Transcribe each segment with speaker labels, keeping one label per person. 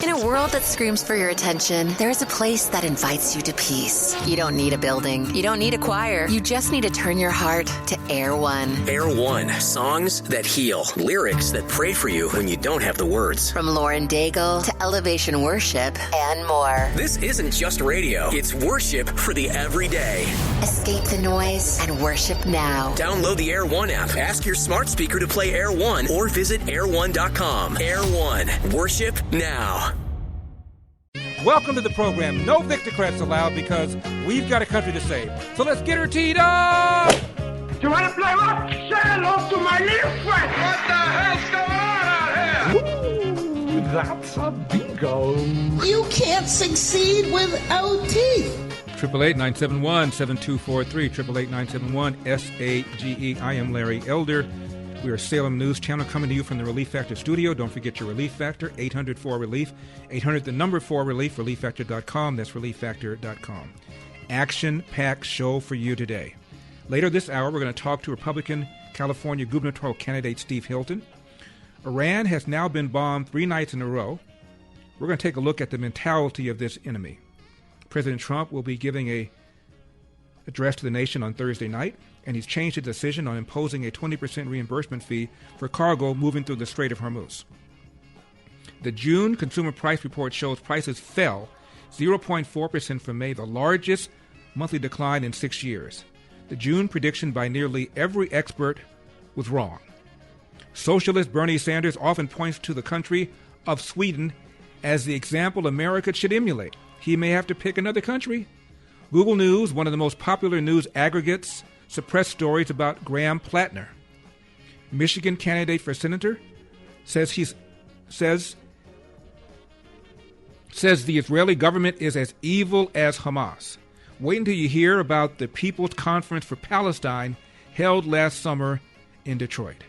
Speaker 1: In a world that screams for your attention, there's a place that invites you to peace. You don't need a building. You don't need a choir. You just need to turn your heart to Air One.
Speaker 2: Air One. Songs that heal. Lyrics that pray for you when you don't have the words.
Speaker 1: From Lauren Daigle to Elevation Worship and more.
Speaker 2: This isn't just radio. It's worship for the everyday.
Speaker 1: Escape the noise and worship now.
Speaker 2: Download the Air One app. Ask your smart speaker to play Air One or visit air1.com. Air One. Worship now.
Speaker 3: Welcome to the program. No Victocrats allowed because we've got a country to save. So let's get her teed up!
Speaker 4: You want to play rock? Say hello to my little friend. What the hell's going on out here?
Speaker 5: Ooh, that's a bingo.
Speaker 6: You can't succeed without teeth.
Speaker 3: 888-971-7243, 888-971-SAGE. I am Larry Elder. We are Salem News Channel coming to you from the Relief Factor studio. Don't forget your Relief Factor, 800-4RELIEF, 800-4RELIEF, relieffactor.com. That's relieffactor.com. Action-packed show for you today. Later this hour, we're going to talk to Republican California gubernatorial candidate Steve Hilton. Iran has now been bombed 3 nights in a row. We're going to take a look at the mentality of this enemy. President Trump will be giving an address to the nation on Thursday night, and he's changed his decision on imposing a 20% reimbursement fee for cargo moving through the Strait of Hormuz. The June Consumer Price Report shows prices fell 0.4% from May, the largest monthly decline in 6 years. The June prediction by nearly every expert was wrong. Socialist Bernie Sanders often points to the country of Sweden as the example America should emulate. He may have to pick another country. Google News, one of the most popular news aggregates, suppressed stories about Graham Plattner. Michigan candidate for senator says the Israeli government is as evil as Hamas. Wait until you hear about the People's Conference for Palestine held last summer in Detroit.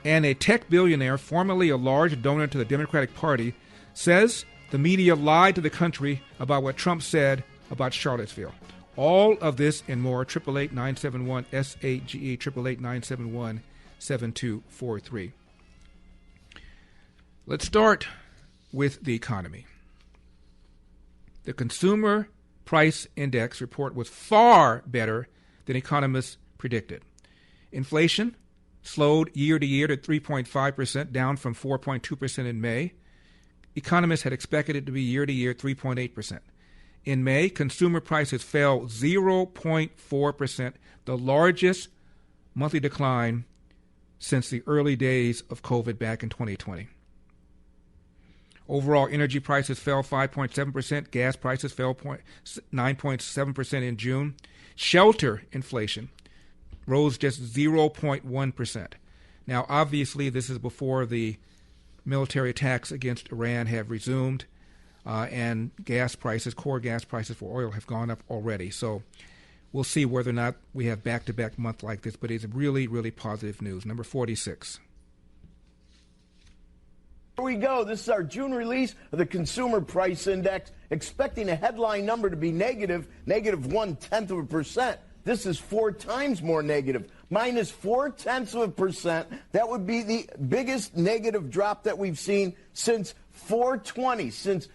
Speaker 3: And a tech billionaire, formerly a large donor to the Democratic Party, says the media lied to the country about what Trump said about Charlottesville. All of this and more, 888-971-SAGE, 888-971-7243. Let's start with the economy. The Consumer Price Index report was far better than economists predicted. Inflation slowed year to year to 3.5%, down from 4.2% in May. Economists had expected it to be year to year 3.8%. In May, consumer prices fell 0.4%, the largest monthly decline since the early days of COVID back in 2020. Overall, energy prices fell 5.7%. Gas prices fell 9.7% in June. Shelter inflation rose just 0.1%. Now, obviously, this is before the military attacks against Iran have resumed. And gas prices, core gas prices for oil have gone up already. So we'll see whether or not we have back-to-back month like this, but it's really, really positive news. Number 46.
Speaker 7: Here we go. This is our June release of the Consumer Price Index, expecting a headline number to be negative 0.1%. This is 4 times more negative, minus 0.4%. That would be the biggest negative drop that we've seen since 4/20, since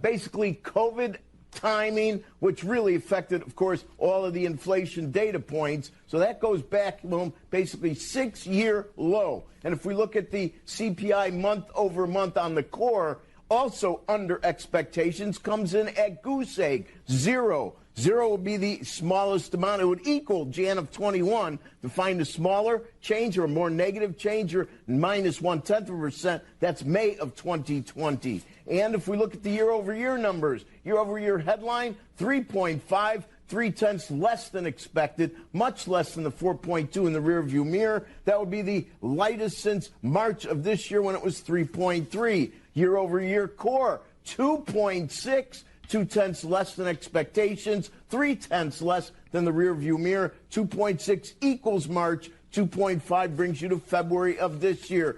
Speaker 7: basically COVID timing, which really affected, of course, all of the inflation data points. So that goes back, basically 6-year low. And if we look at the CPI month over month on the core, also under expectations, comes in at goose egg, 0. 0 would be the smallest amount. It would equal Jan of 21. To find a smaller change or a more negative change or minus 0.1%, that's May of 2020. And if we look at the year-over-year numbers, year-over-year headline, 3.5, 0.3 less than expected, much less than the 4.2 in the rearview mirror. That would be the lightest since March of this year when it was 3.3. Year-over-year core, 2.6. 0.2 less than expectations, 0.3 less than the rearview mirror. 2.6 equals March. 2.5 brings you to February of this year.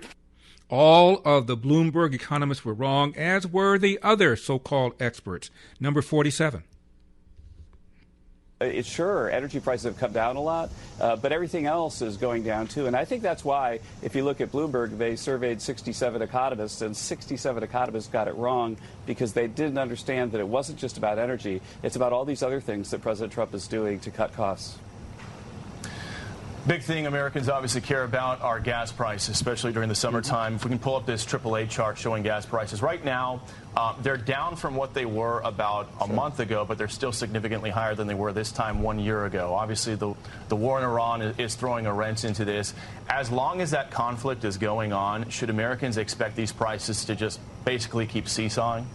Speaker 3: All of the Bloomberg economists were wrong, as were the other so-called experts. Number 47.
Speaker 8: Sure, energy prices have come down a lot, but everything else is going down too. And I think that's why, if you look at Bloomberg, they surveyed 67 economists, and 67 economists got it wrong because they didn't understand that it wasn't just about energy. It's about all these other things that President Trump is doing to cut costs.
Speaker 9: Big thing Americans obviously care about are gas prices, especially during the summertime. If we can pull up this AAA chart showing gas prices. Right now, they're down from what they were about a month ago, but they're still significantly higher than they were this time 1 year ago. Obviously, the war in Iran is throwing a wrench into this. As long as that conflict is going on, should Americans expect these prices to just basically keep seesawing?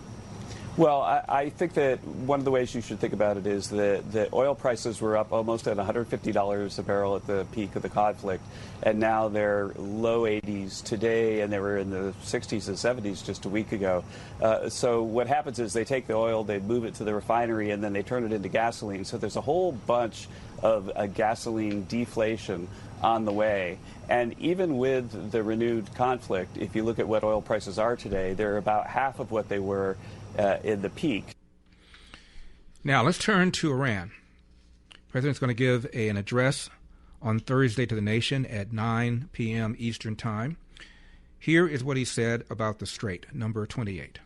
Speaker 8: Well, I think that one of the ways you should think about it is that the oil prices were up almost at $150 a barrel at the peak of the conflict, and now they're low 80s today, and they were in the 60s and 70s just a week ago. So what happens is they take the oil, they move it to the refinery, and then they turn it into gasoline. So there's a whole bunch of gasoline deflation on the way. And even with the renewed conflict, if you look at what oil prices are today, they're about half of what they were in the peak.
Speaker 3: Now, let's turn to Iran. The president's going to give an address on Thursday to the nation at 9 p.m. Eastern Time. Here is what he said about the Strait, number 28.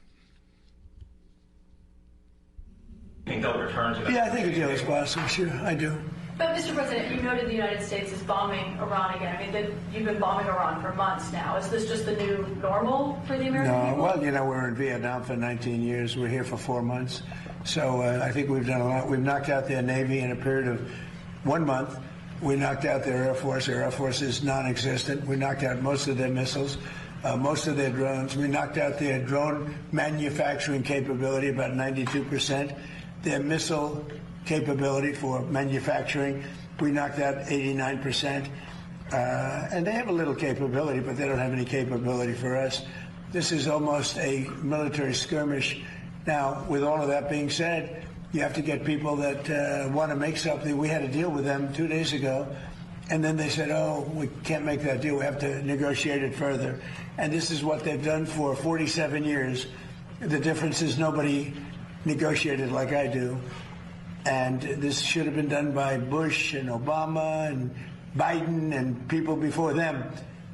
Speaker 10: Think they'll return to that?
Speaker 11: Yeah, I think a deal is possible, sure, I do.
Speaker 12: But, Mr. President, you noted the United States is bombing Iran again. I mean, you've been bombing Iran for months now. Is this just the new normal for the American people?
Speaker 11: Well, you know, we're in Vietnam for 19 years. We're here for 4 months. So I think we've done a lot. We've knocked out their Navy in a period of 1 month. We knocked out their Air Force. Their Air Force is non-existent. We knocked out most of their missiles, most of their drones. We knocked out their drone manufacturing capability, about 92%. Their missile capability for manufacturing, we knocked out 89%. And they have a little capability, but they don't have any capability for us. This is almost a military skirmish. Now, with all of that being said, you have to get people that want to make something. We had a deal with them 2 days ago, and then they said, oh, we can't make that deal. We have to negotiate it further. And this is what they've done for 47 years. The difference is nobody negotiated like I do. And this should have been done by Bush and Obama and Biden and people before them,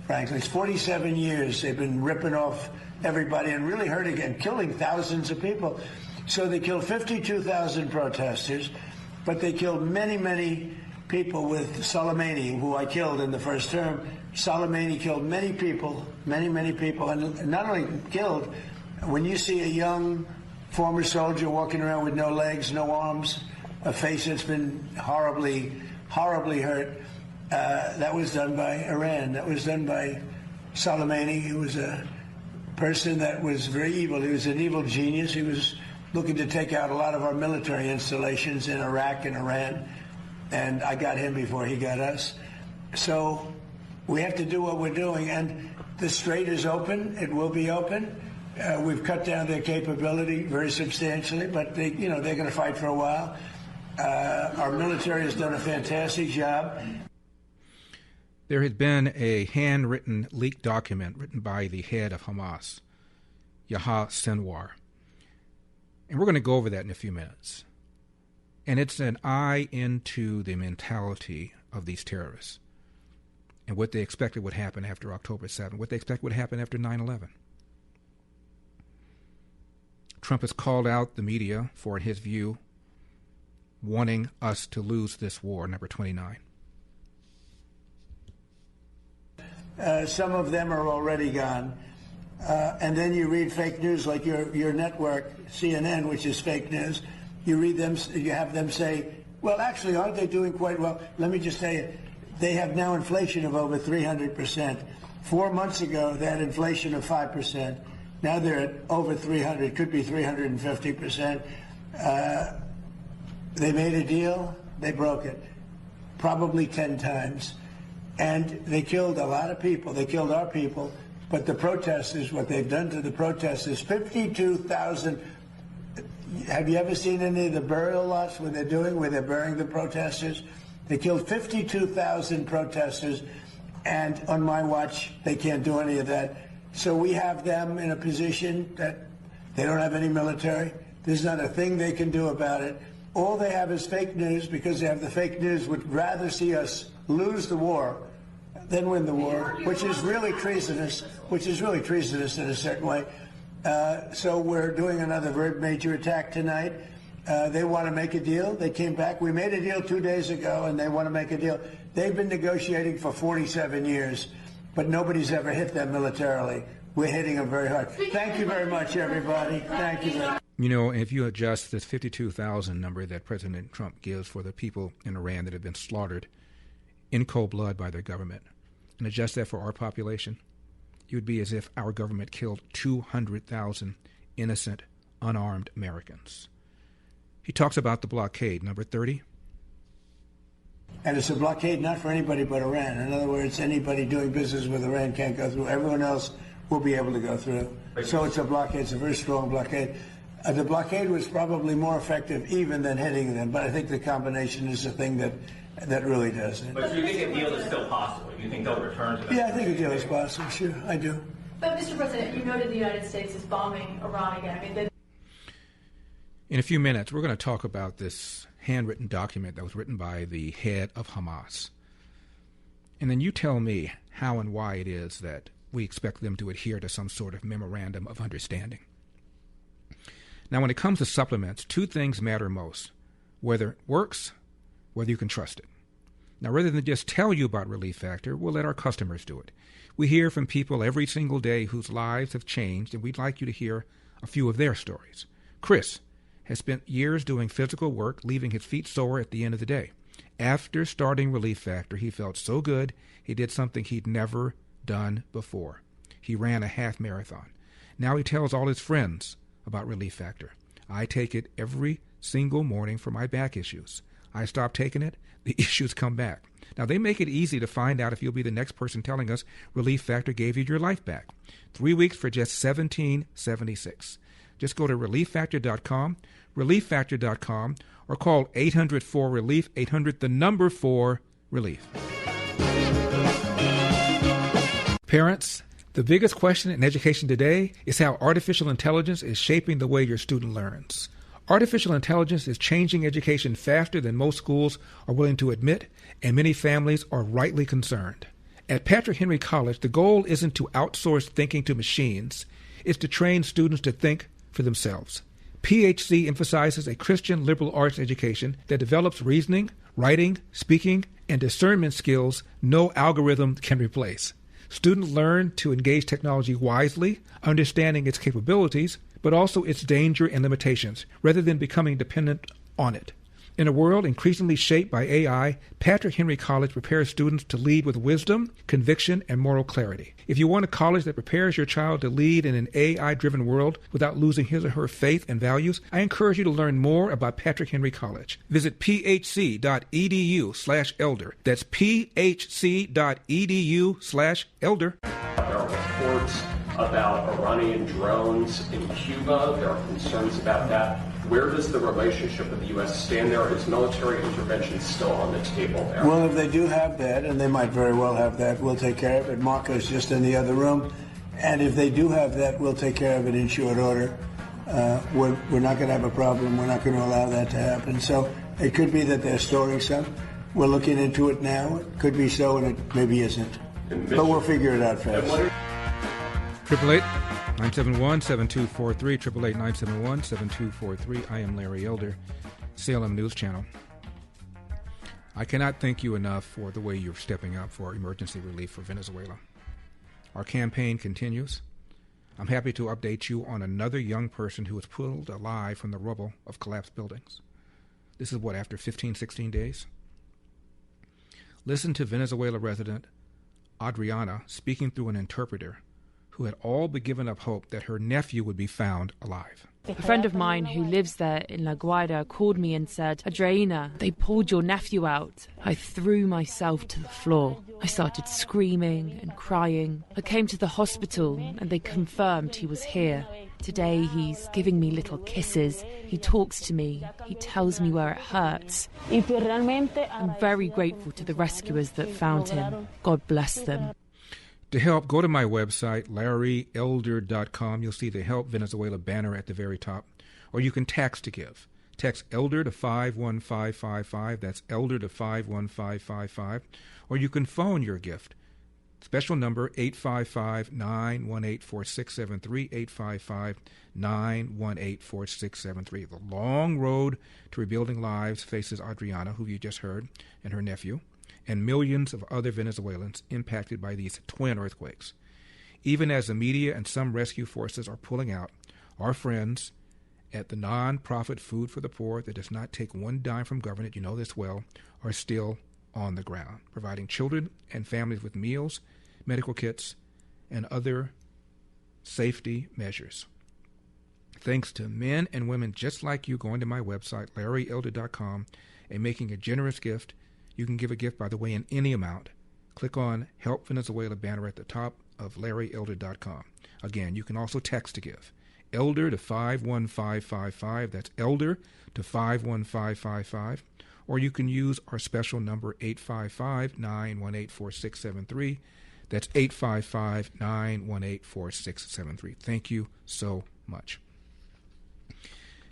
Speaker 11: frankly. It's 47 years they've been ripping off everybody and really hurting and killing thousands of people. So they killed 52,000 protesters, but they killed many, many people with Soleimani, who I killed in the first term. Soleimani killed many people, many people, and not only killed, when you see a young former soldier walking around with no legs, no arms, a face that's been horribly hurt, that was done by Iran. That was done by Soleimani. He was a person that was very evil. He was an evil genius. He was looking to take out a lot of our military installations in Iraq and Iran, and I got him before he got us. So we have to do what we're doing, and the Strait is open. It will be open. We've cut down their capability very substantially, but they're going to fight for a while. Our military has done a fantastic job.
Speaker 3: There has been a handwritten leaked document written by the head of Hamas, Yahya Sinwar. And we're going to go over that in a few minutes. And it's an eye into the mentality of these terrorists and what they expected would happen after October 7th, what they expect would happen after 9/11. Trump has called out the media for, in his view, wanting us to lose this war, number 29.
Speaker 11: Some of them are already gone. And then you read fake news like your network, CNN, which is fake news. You read them, you have them say, well, actually, aren't they doing quite well? Let me just tell you, they have now inflation of over 300%. 4 months ago, they had inflation of 5%. Now they're at over 300, could be 350%. They made a deal, they broke it, probably 10 times. And they killed a lot of people. They killed our people. But the protesters, what they've done to the protesters, 52,000. Have you ever seen any of the burial lots where they're burying the protesters? They killed 52,000 protesters, and on my watch, they can't do any of that. So we have them in a position that they don't have any military. There's not a thing they can do about it. all they have is fake news, because they have the fake news, would rather see us lose the war than win the war, which is really treasonous in a certain way. So we're doing another very major attack tonight. They want to make a deal. They came back. We made a deal 2 days ago, and they want to make a deal. They've been negotiating for 47 years, but nobody's ever hit them militarily. We're hitting them very hard. Thank you very much, everybody. Thank you very much.
Speaker 3: You know, if you adjust this 52,000 number that President Trump gives for the people in Iran that have been slaughtered in cold blood by their government, and adjust that for our population, it would be as if our government killed 200,000 innocent, unarmed Americans. He talks about the blockade, number 30.
Speaker 11: And it's a blockade not for anybody but Iran. In other words, anybody doing business with Iran can't go through. Everyone else will be able to go through. So it's a blockade. It's a very strong blockade. The blockade was probably more effective even than hitting them, but I think the combination is the thing that really does it.
Speaker 10: But do you think a deal is still possible? Do you think they'll return to that?
Speaker 11: Yeah, I think a deal is possible. Sure, I do.
Speaker 12: But, Mr. President, you noted the United States is bombing Iran again. I mean,
Speaker 3: in a few minutes, we're going to talk about this handwritten document that was written by the head of Hamas. And then you tell me how and why it is that we expect them to adhere to some sort of memorandum of understanding. Now, when it comes to supplements, two things matter most: whether it works, whether you can trust it. Now, rather than just tell you about Relief Factor, we'll let our customers do it. We hear from people every single day whose lives have changed, and we'd like you to hear a few of their stories. Chris has spent years doing physical work, leaving his feet sore at the end of the day. After starting Relief Factor, he felt so good, he did something he'd never done before. He ran a half marathon. Now he tells all his friends about Relief Factor. I take it every single morning for my back issues. I stop taking it, the issues come back. Now, they make it easy to find out if you'll be the next person telling us Relief Factor gave you your life back. 3 weeks for just $17.76. Just go to relieffactor.com, relieffactor.com, or call 800-4-RELIEF, 800-4-RELIEF. Parents, the biggest question in education today is how artificial intelligence is shaping the way your student learns. Artificial intelligence is changing education faster than most schools are willing to admit, and many families are rightly concerned. At Patrick Henry College, the goal isn't to outsource thinking to machines. It's to train students to think for themselves. PHC emphasizes a Christian liberal arts education that develops reasoning, writing, speaking, and discernment skills no algorithm can replace. Students learn to engage technology wisely, understanding its capabilities, but also its danger and limitations, rather than becoming dependent on it. In a world increasingly shaped by AI, Patrick Henry College prepares students to lead with wisdom, conviction, and moral clarity. If you want a college that prepares your child to lead in an AI-driven world without losing his or her faith and values, I encourage you to learn more about Patrick Henry College. Visit phc.edu/elder. That's phc.edu/elder.
Speaker 13: There are reports about Iranian drones in Cuba. There are concerns about that. Where does the relationship with the U.S. stand there? Is military intervention still on the table there?
Speaker 11: Well, if they do have that, and they might very well have that, we'll take care of it. Marco's just in the other room. And if they do have that, we'll take care of it in short order. We're not going to have a problem. We're not going to allow that to happen. So it could be that they're storing some. We're looking into it now. It could be so, and it maybe isn't. But we'll figure it out fast.
Speaker 3: 888-971-7243, 888-971-7243. I am Larry Elder, Salem News Channel. I cannot thank you enough for the way you're stepping up for emergency relief for Venezuela. Our campaign continues. I'm happy to update you on another young person who was pulled alive from the rubble of collapsed buildings. This is after 15, 16 days? Listen to Venezuela resident Adriana speaking through an interpreter who had all but given up hope that her nephew would be found alive.
Speaker 14: A friend of mine who lives there in La Guaira called me and said, Adriana, they pulled your nephew out. I threw myself to the floor. I started screaming and crying. I came to the hospital and they confirmed he was here. Today he's giving me little kisses. He talks to me. He tells me where it hurts. I'm very grateful to the rescuers that found him. God bless them.
Speaker 3: To help, go to my website, LarryElder.com. You'll see the Help Venezuela banner at the very top. Or you can tax to give. Text ELDER to 51555. That's ELDER to 51555. Or you can phone your gift. Special number 855-918-4673, 855-918-4673. The long road to rebuilding lives faces Adriana, who you just heard, and her nephew, and millions of other Venezuelans impacted by these twin earthquakes. Even as the media and some rescue forces are pulling out, our friends at the non-profit Food for the Poor that does not take one dime from government, you know this well, are still on the ground, providing children and families with meals, medical kits, and other safety measures. Thanks to men and women just like you going to my website, LarryElder.com, and making a generous gift. You can give a gift, by the way, in any amount. Click on Help Venezuela banner at the top of LarryElder.com. Again, you can also text to give. ELDER to 51555. That's ELDER to 51555. Or you can use our special number 855-918-4673. That's 855-918-4673. Thank you so much.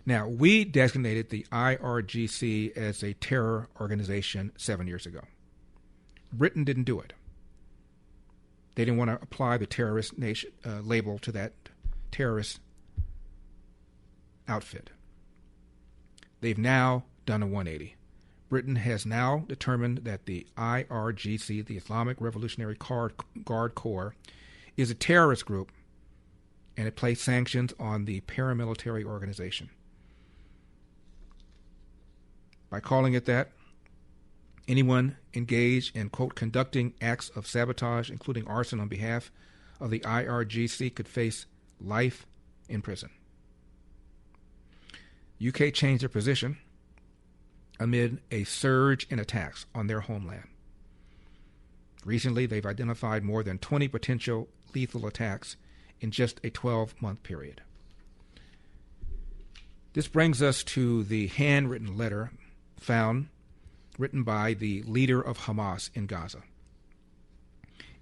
Speaker 3: Now, we designated the IRGC as a terror organization 7 years ago. Britain didn't do it. They didn't want to apply the terrorist nation label to that terrorist outfit. They've now done a 180. Britain has now determined that the IRGC, the Islamic Revolutionary Guard Corps, is a terrorist group, and it placed sanctions on the paramilitary organization. By calling it that, anyone engaged in, quote, conducting acts of sabotage, including arson on behalf of the IRGC, could face life in prison. UK changed their position amid a surge in attacks on their homeland. Recently, they've identified more than 20 potential lethal attacks in just a 12-month period. This brings us to the handwritten letter found, written by the leader of Hamas in Gaza.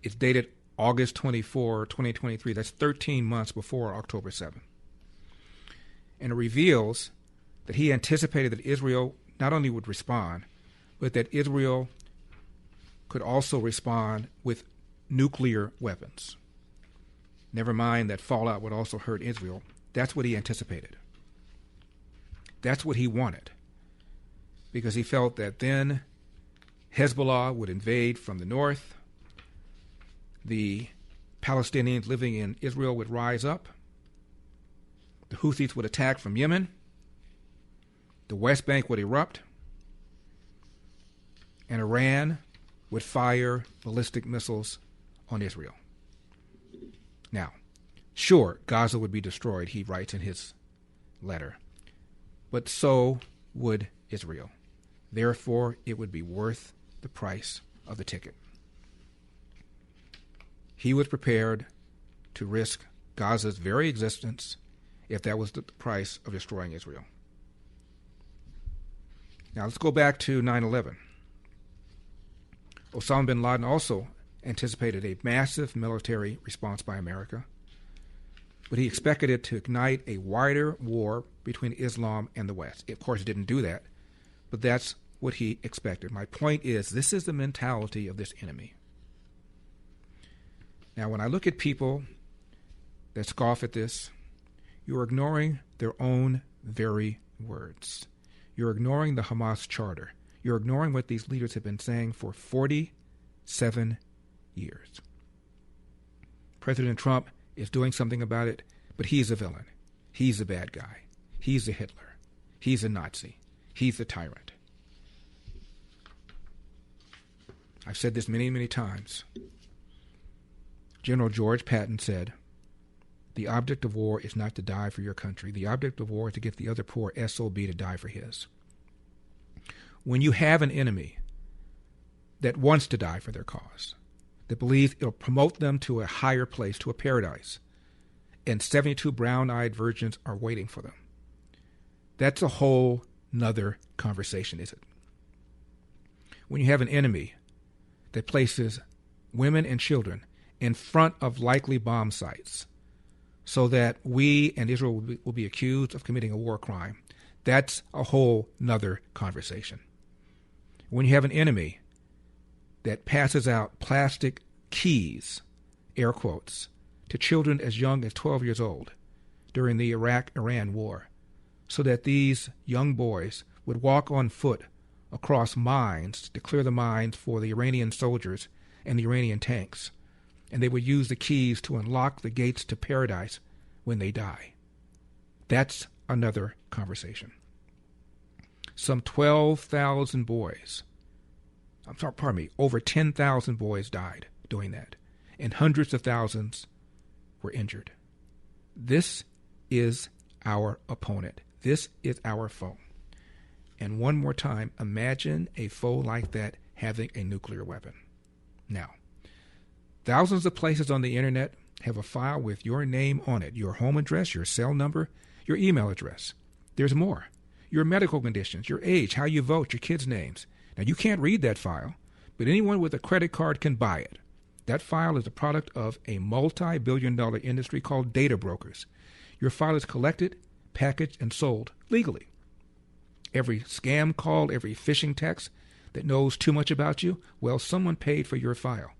Speaker 3: It's dated August 24, 2023. That's 13 months before October 7. And it reveals that he anticipated that Israel not only would respond, but that Israel could also respond with nuclear weapons. Never mind that fallout would also hurt Israel. That's what he anticipated. That's what he wanted, because he felt that then Hezbollah would invade from the north, the Palestinians living in Israel would rise up, the Houthis would attack from Yemen, the West Bank would erupt, and Iran would fire ballistic missiles on Israel. Now, sure, Gaza would be destroyed, he writes in his letter, but so would Israel. Therefore, it would be worth the price of the ticket. He was prepared to risk Gaza's very existence if that was the price of destroying Israel. Now, let's go back to 9/11. Osama bin Laden also anticipated a massive military response by America, but he expected it to ignite a wider war between Islam and the West. It, of course, didn't do that, but that's what he expected. My point is, this is the mentality of this enemy. Now, when I look at people that scoff at this, you're ignoring their own very words. You're ignoring the Hamas charter. You're ignoring what these leaders have been saying for 47 years. President Trump is doing something about it, but he's a villain. He's a bad guy. He's a Hitler. He's a Nazi. He's a tyrant. I've said this many, many times. General George Patton said, "The object of war is not to die for your country. The object of war is to get the other poor SOB to die for his." When you have an enemy that wants to die for their cause, that believes it'll promote them to a higher place, to a paradise, and 72 brown-eyed virgins are waiting for them, that's a whole nother conversation, is it? When you have an enemy that places women and children in front of likely bomb sites so that we and Israel will be accused of committing a war crime, That's a whole nother conversation. When you have an enemy that passes out plastic keys, air quotes, to children as young as 12 years old during the Iraq-Iran war, so that these young boys would walk on foot across mines to clear the mines for the Iranian soldiers and the Iranian tanks, and they would use the keys to unlock the gates to paradise when they die. That's another conversation. Some 12,000 boys, over 10,000 boys died doing that, and hundreds of thousands were injured. This is our opponent. This is our foe. And one more time, imagine a foe like that having a nuclear weapon. Now, thousands of places on the internet have a file with your name on it, your home address, your cell number, your email address. There's more. Your medical conditions, your age, how you vote, your kids' names. Now, you can't read that file, but anyone with a credit card can buy it. That file is a product of a multi-billion-dollar industry called data brokers. Your file is collected, packaged, and sold legally. Every scam call, every phishing text that knows too much about you, well, someone paid for your file.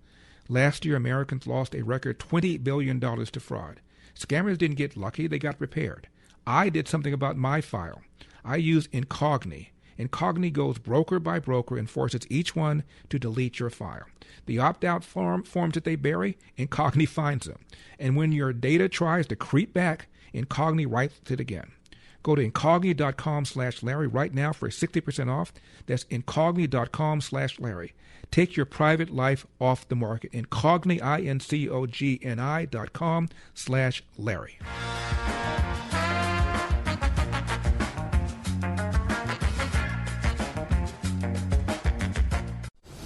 Speaker 3: Last year, Americans lost a record $20 billion to fraud. Scammers didn't get lucky, they got prepared. I did something about my file. I use Incogni. Incogni goes broker by broker and forces each one to delete your file. The opt-out forms that they bury, Incogni finds them. And when your data tries to creep back, Incogni writes it again. Go to incogni.com/Larry right now for 60% off. That's incogni.com/Larry. Take your private life off the market. Incogni, incogni.com/Larry.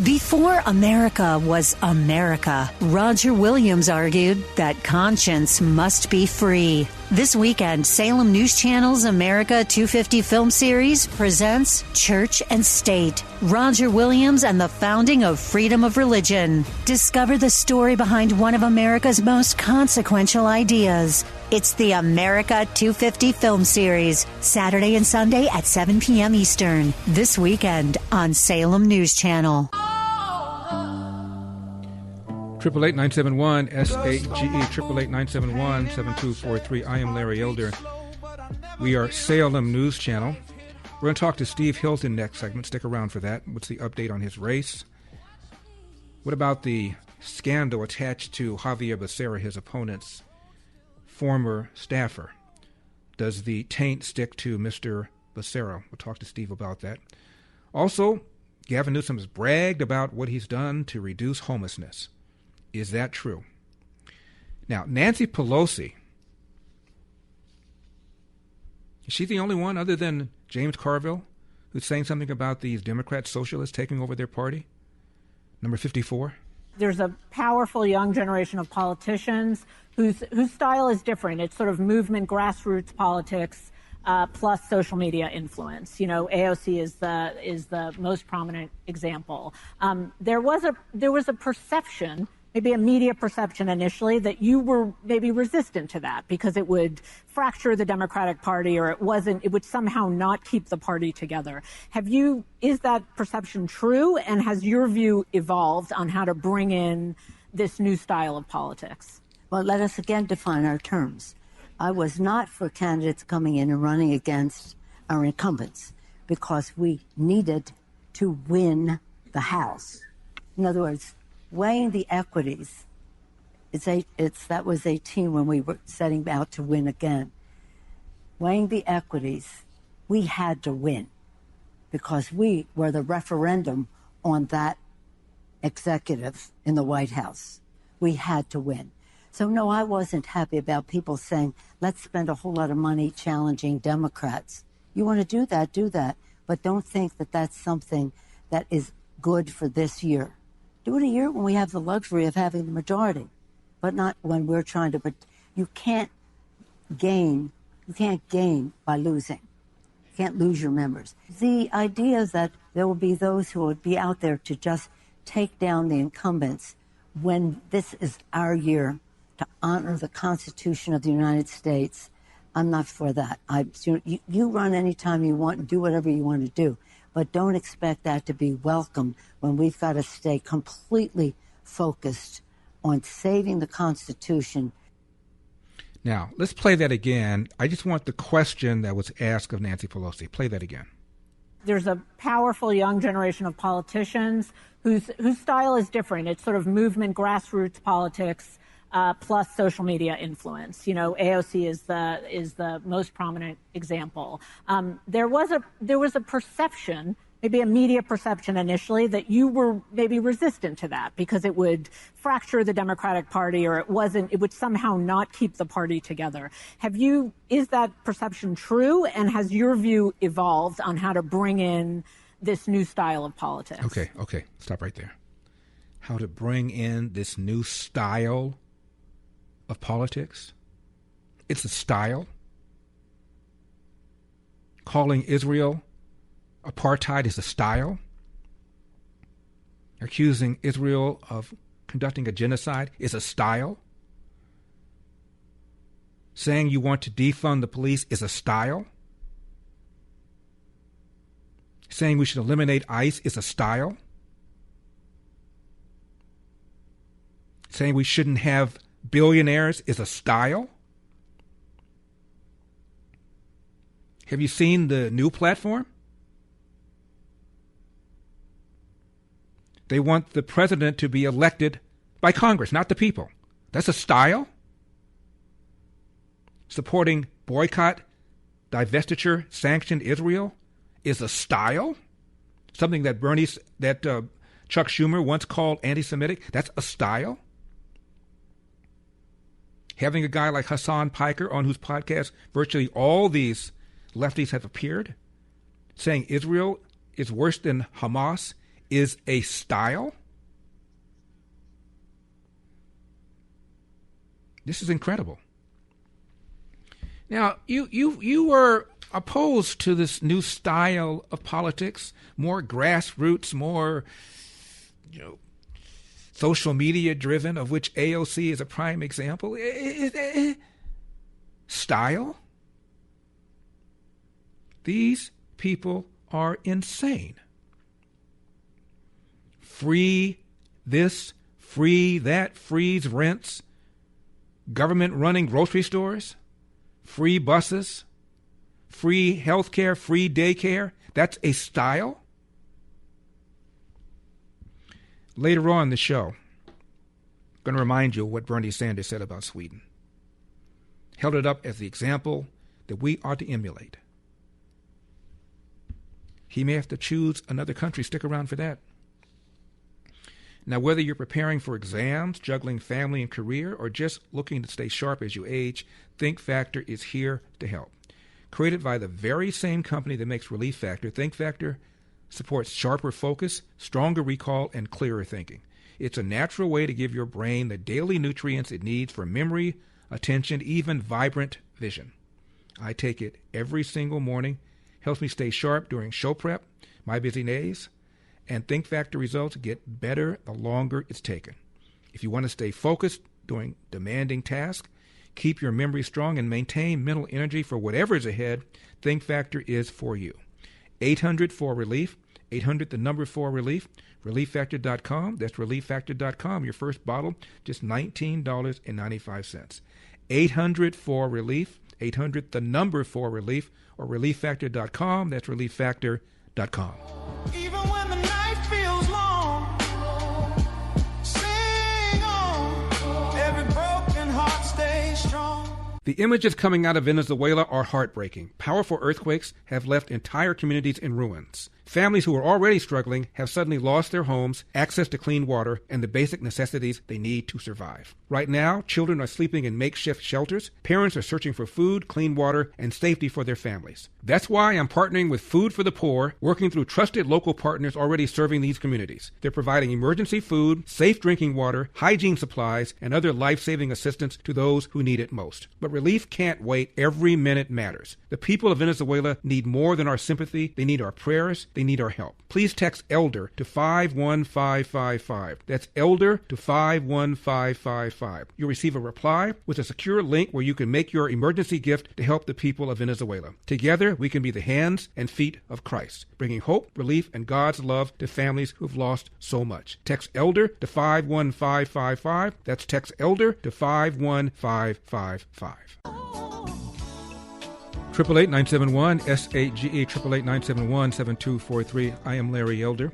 Speaker 15: Before America was America, Roger Williams argued that conscience must be free. This weekend, Salem News Channel's America 250 film series presents Church and State, Roger Williams and the Founding of Freedom of Religion. Discover the story behind one of America's most consequential ideas. It's the America 250 film series, Saturday and Sunday at 7 p.m. Eastern. This weekend on Salem News Channel.
Speaker 3: 888-971-SAGE, 888-971-7243. I am Larry Elder. We are Salem News Channel. We're going to talk to Steve Hilton next segment. Stick around for that. What's the update on his race? What about the scandal attached to Javier Becerra, his opponent's former staffer? Does the taint stick to Mr. Becerra? We'll talk to Steve about that. Also, Gavin Newsom has bragged about what he's done to reduce homelessness. Is that true? Now, Nancy Pelosi, is she the only one other than James Carville who's saying something about these Democrat socialists taking over their party? Number 54?
Speaker 16: There's a powerful young generation of politicians whose style is different. It's sort of movement, grassroots politics, plus social media influence. You know, AOC is the most prominent example. There was a perception, maybe a media perception initially, that you were maybe resistant to that because it would fracture the Democratic Party, or it would somehow not keep the party together. Is that perception true, and has your view evolved on how to bring in this new style of politics?
Speaker 17: Well, let us again define our terms. I was not for candidates coming in and running against our incumbents because we needed to win the House. In other words, weighing the equities, that was 18 when we were setting out to win again. Weighing the equities, we had to win because we were the referendum on that executive in the White House. We had to win. So, no, I wasn't happy about people saying, let's spend a whole lot of money challenging Democrats. You want to do that, but don't think that that's something that is good for this year. Do it a year when we have the luxury of having the majority, but not when we're trying to. But you can't gain by losing. You can't lose your members. The idea that there will be those who would be out there to just take down the incumbents when this is our year to honor the Constitution of the United States, I'm not for that. You run anytime you want and do whatever you want to do, but don't expect that to be welcome when we've got to stay completely focused on saving the Constitution.
Speaker 3: Now, let's play that again. I just want the question that was asked of Nancy Pelosi. Play that again.
Speaker 16: There's a powerful young generation of politicians whose style is different. It's sort of movement, grassroots politics, plus social media influence. AOC is the most prominent example. There was a perception, maybe a media perception initially, that you were maybe resistant to that because it would fracture the Democratic Party, or it would somehow not keep the party together. Is that perception true, and has your view evolved on how to bring in this new style of politics?
Speaker 3: Okay. Stop right there. How to bring in this new style of politics? It's a style. Calling Israel apartheid is a style. Accusing Israel of conducting a genocide is a style. Saying you want to defund the police is a style. Saying we should eliminate ICE is a style. Saying we shouldn't have billionaires is a style. Have you seen the new platform? They want the president to be elected by Congress, not the people. That's a style. Supporting boycott, divestiture, sanctioned Israel is a style. Something that Chuck Schumer once called anti-Semitic. That's a style. Having a guy like Hassan Piker, on whose podcast virtually all these lefties have appeared, saying Israel is worse than Hamas, is a style. This is incredible. Now, you were opposed to this new style of politics, more grassroots, more social media driven, of which AOC is a prime example. Style? These people are insane. Free this, free that, freeze rents, government running grocery stores, free buses, free health care, free daycare. That's a style? Later on in the show, I'm going to remind you of what Bernie Sanders said about Sweden. Held it up as the example that we ought to emulate. He may have to choose another country. Stick around for that. Now, whether you're preparing for exams, juggling family and career, or just looking to stay sharp as you age, Think Factor is here to help. Created by the very same company that makes Relief Factor, Think Factor supports sharper focus, stronger recall, and clearer thinking. It's a natural way to give your brain the daily nutrients it needs for memory, attention, even vibrant vision. I take it every single morning. Helps me stay sharp during show prep, my busy days, and Think Factor results get better the longer it's taken. If you want to stay focused during demanding tasks, keep your memory strong, and maintain mental energy for whatever is ahead, Think Factor is for you. 800-4RELIEF, 800-4RELIEF, ReliefFactor.com. That's ReliefFactor.com. Your first bottle, just $19.95. 800-4RELIEF, 800-4RELIEF, or ReliefFactor.com. That's ReliefFactor.com.
Speaker 4: Even when the night feels long, sing on, every broken heart stays strong.
Speaker 3: The images coming out of Venezuela are heartbreaking. Powerful earthquakes have left entire communities in ruins. Families who were already struggling have suddenly lost their homes, access to clean water, and the basic necessities they need to survive. Right now, children are sleeping in makeshift shelters. Parents are searching for food, clean water, and safety for their families. That's why I'm partnering with Food for the Poor, working through trusted local partners already serving these communities. They're providing emergency food, safe drinking water, hygiene supplies, and other life-saving assistance to those who need it most. But relief can't wait. Every minute matters. The people of Venezuela need more than our sympathy. They need our prayers, They need our help. Please text ELDER to 51555. That's ELDER to 51555. You'll receive a reply with a secure link where you can make your emergency gift to help the people of Venezuela. Together, we can be the hands and feet of Christ, bringing hope, relief, and God's love to families who've lost so much. Text ELDER to 51555. That's text ELDER to 51555. 888-971-SAGE, 888-971-7243. I am Larry Elder.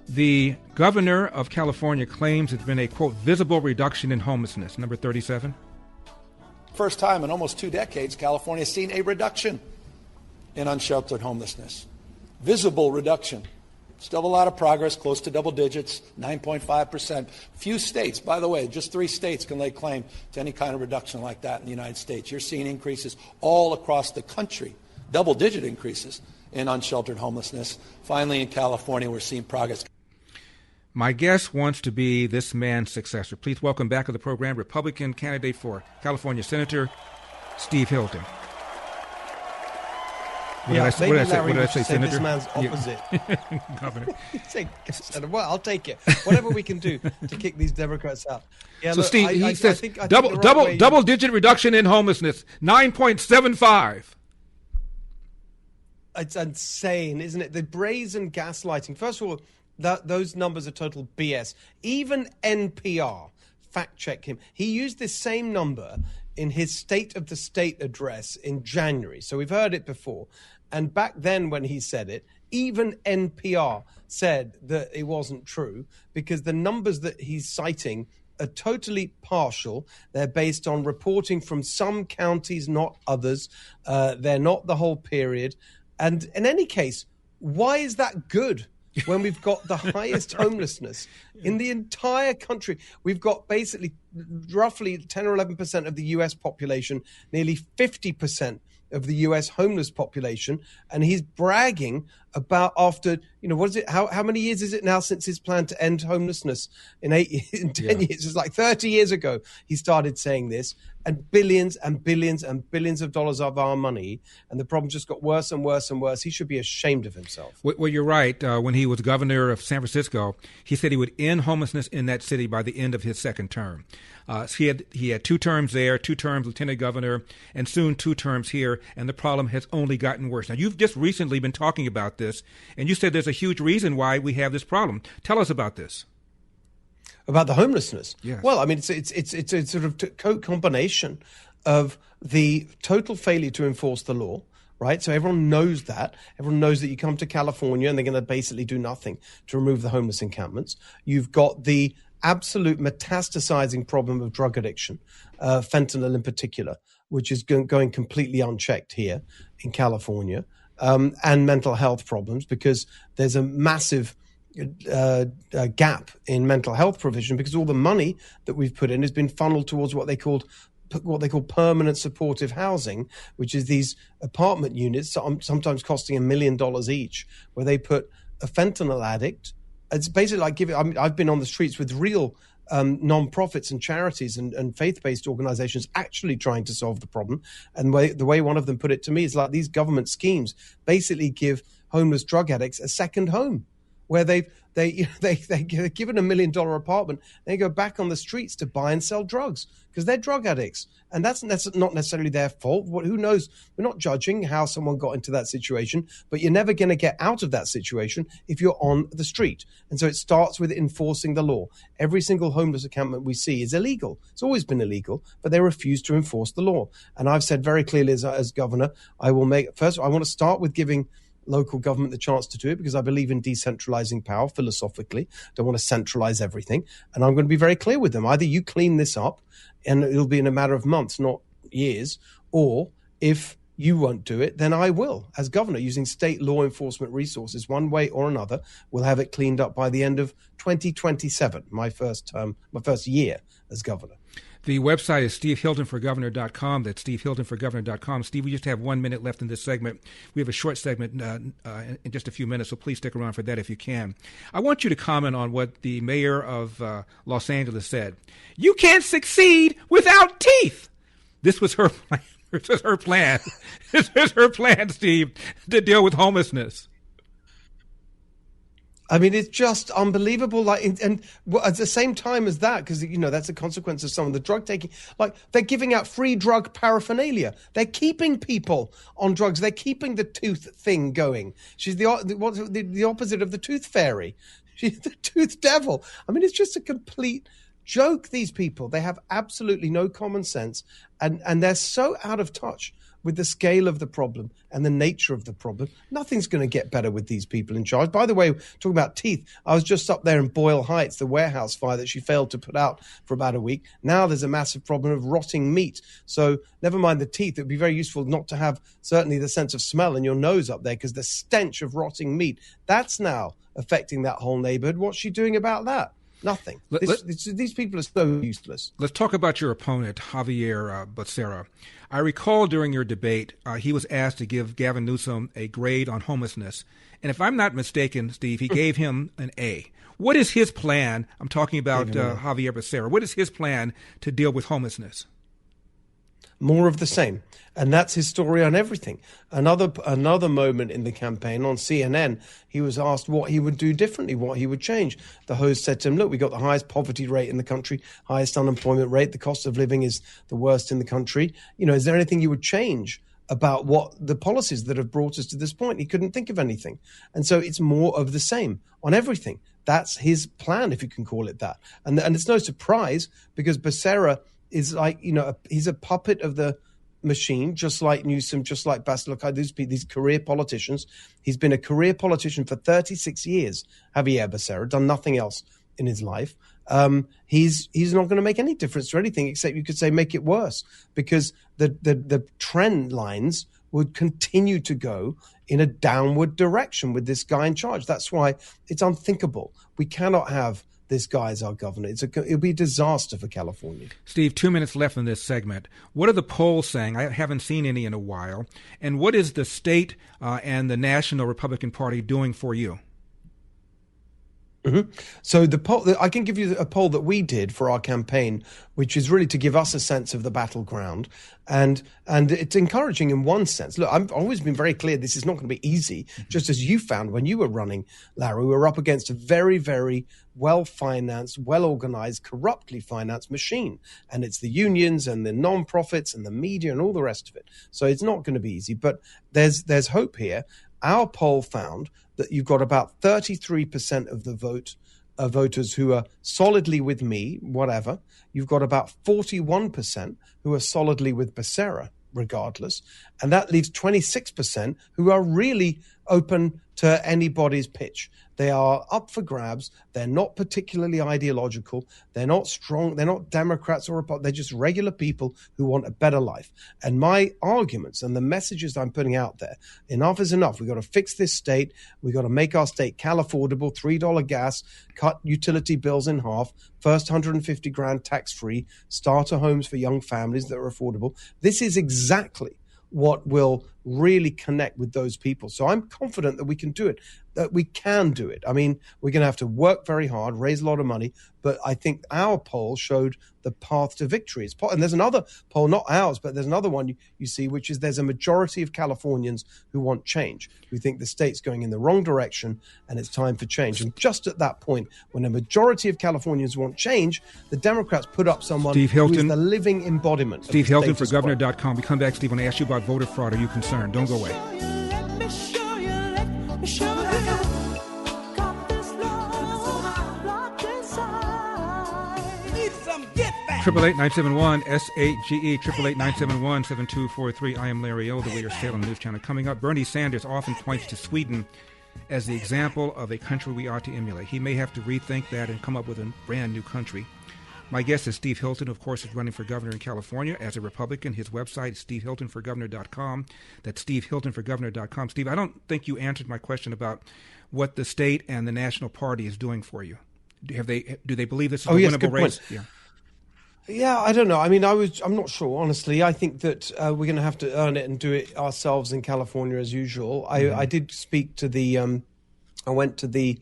Speaker 3: The governor of California claims there's been a, quote, visible reduction in homelessness. Number 37.
Speaker 18: First time in almost 2 decades, California has seen a reduction in unsheltered homelessness. Visible reduction. Still a lot of progress, close to double digits, 9.5%. Few states, by the way, just 3 states can lay claim to any kind of reduction like that in the United States. You're seeing increases all across the country, double-digit increases in unsheltered homelessness. Finally, in California, we're seeing progress.
Speaker 3: My guest wants to be this man's successor. Please welcome back to the program Republican candidate for California Senator, Steve Hilton. What did I say, Senator?
Speaker 19: This man's opposite.
Speaker 3: Governor.
Speaker 19: Well, I'll take it. Whatever we can do to kick these Democrats out. Yeah,
Speaker 3: so,
Speaker 19: look,
Speaker 3: Steve, he says
Speaker 19: I think
Speaker 3: double-digit reduction in homelessness, 9.75.
Speaker 19: It's insane, isn't it? The brazen gaslighting. First of all, those numbers are total BS. Even NPR, fact-check him. He used this same number in his State of the State address in January. So we've heard it before. And back then when he said it, even NPR said that it wasn't true because the numbers that he's citing are totally partial. They're based on reporting from some counties, not others. They're not the whole period. And in any case, why is that good? When we've got the highest homelessness in the entire country, we've got basically roughly 10 or 11% of the U.S. population, nearly 50% of the U.S. homeless population, and he's bragging about after, what is it? How many years is it now since his plan to end homelessness? In 10 years, it's like 30 years ago he started saying this, and billions and billions and billions of dollars of our money, and the problem just got worse and worse and worse. He should be ashamed of himself.
Speaker 3: Well, you're right. When he was governor of San Francisco, he said he would end homelessness in that city by the end of his second term. So he had 2 terms there, 2 terms lieutenant governor, and soon 2 terms here, and the problem has only gotten worse. Now, you've just recently been talking about this, and you said there's a huge reason why we have this problem. Tell us about this.
Speaker 19: About the homelessness?
Speaker 3: Yes.
Speaker 19: Well, I mean, it's a sort of combination of the total failure to enforce the law, right? So everyone knows that. Everyone knows that you come to California and they're going to basically do nothing to remove the homeless encampments. You've got the absolute metastasizing problem of drug addiction, fentanyl in particular, which is going completely unchecked here in California, and mental health problems because there's a massive gap in mental health provision because all the money that we've put in has been funneled towards what they call permanent supportive housing, which is these apartment units, sometimes costing $1 million each, where they put a fentanyl addict. It's basically like I've been on the streets with real non-profits and charities and faith-based organizations actually trying to solve the problem. And the way one of them put it to me is like these government schemes basically give homeless drug addicts a second home, where they're given $1 million apartment, they go back on the streets to buy and sell drugs because they're drug addicts. And that's not necessarily their fault. Who knows? We're not judging how someone got into that situation, but you're never going to get out of that situation if you're on the street. And so it starts with enforcing the law. Every single homeless encampment we see is illegal. It's always been illegal, but they refuse to enforce the law. And I've said very clearly as governor, I want to start with giving local government the chance to do it because I believe in decentralizing power philosophically. Don't want to centralize everything. And I'm going to be very clear with them. Either you clean this up and it'll be in a matter of months, not years, or if you won't do it, then I will, as governor, using state law enforcement resources, one way or another, we'll have it cleaned up by the end of 2027, my first year as governor.
Speaker 3: The website is stevehiltonforgovernor.com. That's stevehiltonforgovernor.com. Steve, we just have 1 minute left in this segment. We have a short segment in just a few minutes, so please stick around for that if you can. I want you to comment on what the mayor of Los Angeles said. You can't succeed without teeth. This was her plan. This is her plan. This is her plan, Steve, to deal with homelessness.
Speaker 19: I mean, it's just unbelievable. Like, and at the same time as that, because, you know, that's a consequence of some of the drug taking, like, they're giving out free drug paraphernalia. They're keeping people on drugs. They're keeping the tooth thing going. She's the opposite of the tooth fairy. She's the tooth devil. I mean, it's just a complete joke, these people. They have absolutely no common sense, and they're so out of touch with the scale of the problem and the nature of the problem. Nothing's going to get better with these people in charge. By the way, talking about teeth, I was just up there in Boyle Heights, the warehouse fire that she failed to put out for about a week. Now there's a massive problem of rotting meat. So never mind the teeth, it would be very useful not to have certainly the sense of smell in your nose up there, because the stench of rotting meat, that's now affecting that whole neighborhood. What's she doing about that? Nothing. These people are so useless.
Speaker 3: Let's talk about your opponent, Javier Becerra. I recall during your debate, he was asked to give Gavin Newsom a grade on homelessness. And if I'm not mistaken, Steve, he gave him an A. What is his plan? I'm talking about Javier Becerra. What is his plan to deal with homelessness?
Speaker 19: More of the same. And that's his story on everything. Another moment in the campaign on CNN, he was asked what he would do differently, what he would change. The host said to him, look, we got the highest poverty rate in the country, highest unemployment rate. The cost of living is the worst in the country. You know, is there anything you would change about what the policies that have brought us to this point? He couldn't think of anything. And so it's more of the same on everything. That's his plan, if you can call it that. And it's no surprise, because Becerra is like, you know, he's a puppet of the machine, just like Newsom, just like Basilica, these career politicians. He's been a career politician for 36 years, Javier Becerra, done nothing else in his life. He's not going to make any difference to anything, except you could say make it worse, because the trend lines would continue to go in a downward direction with this guy in charge. That's why it's unthinkable. We cannot have this guy as our governor. It'll be a disaster for California.
Speaker 3: Steve, 2 minutes left in this segment. What are the polls saying? I haven't seen any in a while. And what is the state and the National Republican Party doing for you?
Speaker 19: Mm-hmm. So the poll, I can give you a poll that we did for our campaign, which is really to give us a sense of the battleground. And it's encouraging in one sense. Look, I've always been very clear this is not going to be easy, just as you found when you were running, Larry. We were up against a very, very well-financed, well-organized, corruptly financed machine. And it's the unions and the non-profits and the media and all the rest of it. So it's not going to be easy. But there's hope here. Our poll found that you've got about 33% of the voters who are solidly with me, whatever. You've got about 41% who are solidly with Becerra, regardless. And that leaves 26% who are really open to anybody's pitch. They are up for grabs. They're not particularly ideological. They're not strong. They're not Democrats or Republicans. They're just regular people who want a better life. And my arguments and the messages I'm putting out there, enough is enough. We've got to fix this state. We've got to make our state Cal affordable, $3 gas, cut utility bills in half, first 150 grand tax-free, starter homes for young families that are affordable. This is exactly what will really connect with those people. So I'm confident that we can do it, that we can do it. I mean, we're going to have to work very hard, raise a lot of money, but I think our poll showed the path to victory. And there's another poll, not ours, but there's another one you see, which is there's a majority of Californians who want change, who think the state's going in the wrong direction and it's time for change. And just at that point, when a majority of Californians want change, the Democrats put up someone
Speaker 3: Steve Hilton,
Speaker 19: who is the living embodiment.
Speaker 3: Steve Hilton for governor.com. We come back, Steve, and ask you about voter fraud. Are you concerned? Don't go away. 888-971-SAGE, 888-971-7243. I am Larry Elder. We are Salem News Channel. Coming up, Bernie Sanders often points to Sweden as the example of a country we ought to emulate. He may have to rethink that and come up with a brand new country. My guest is Steve Hilton, of course, is running for governor in California as a Republican. His website is stevehiltonforgovernor.com. That's stevehiltonforgovernor.com. Steve, I don't think you answered my question about what the state and the national party is doing for you. Do they believe this is a winnable race?
Speaker 19: Yeah. Yeah, I don't know. I mean, I'm not sure, honestly. I think that we're going to have to earn it and do it ourselves in California as usual. I did speak to I went to the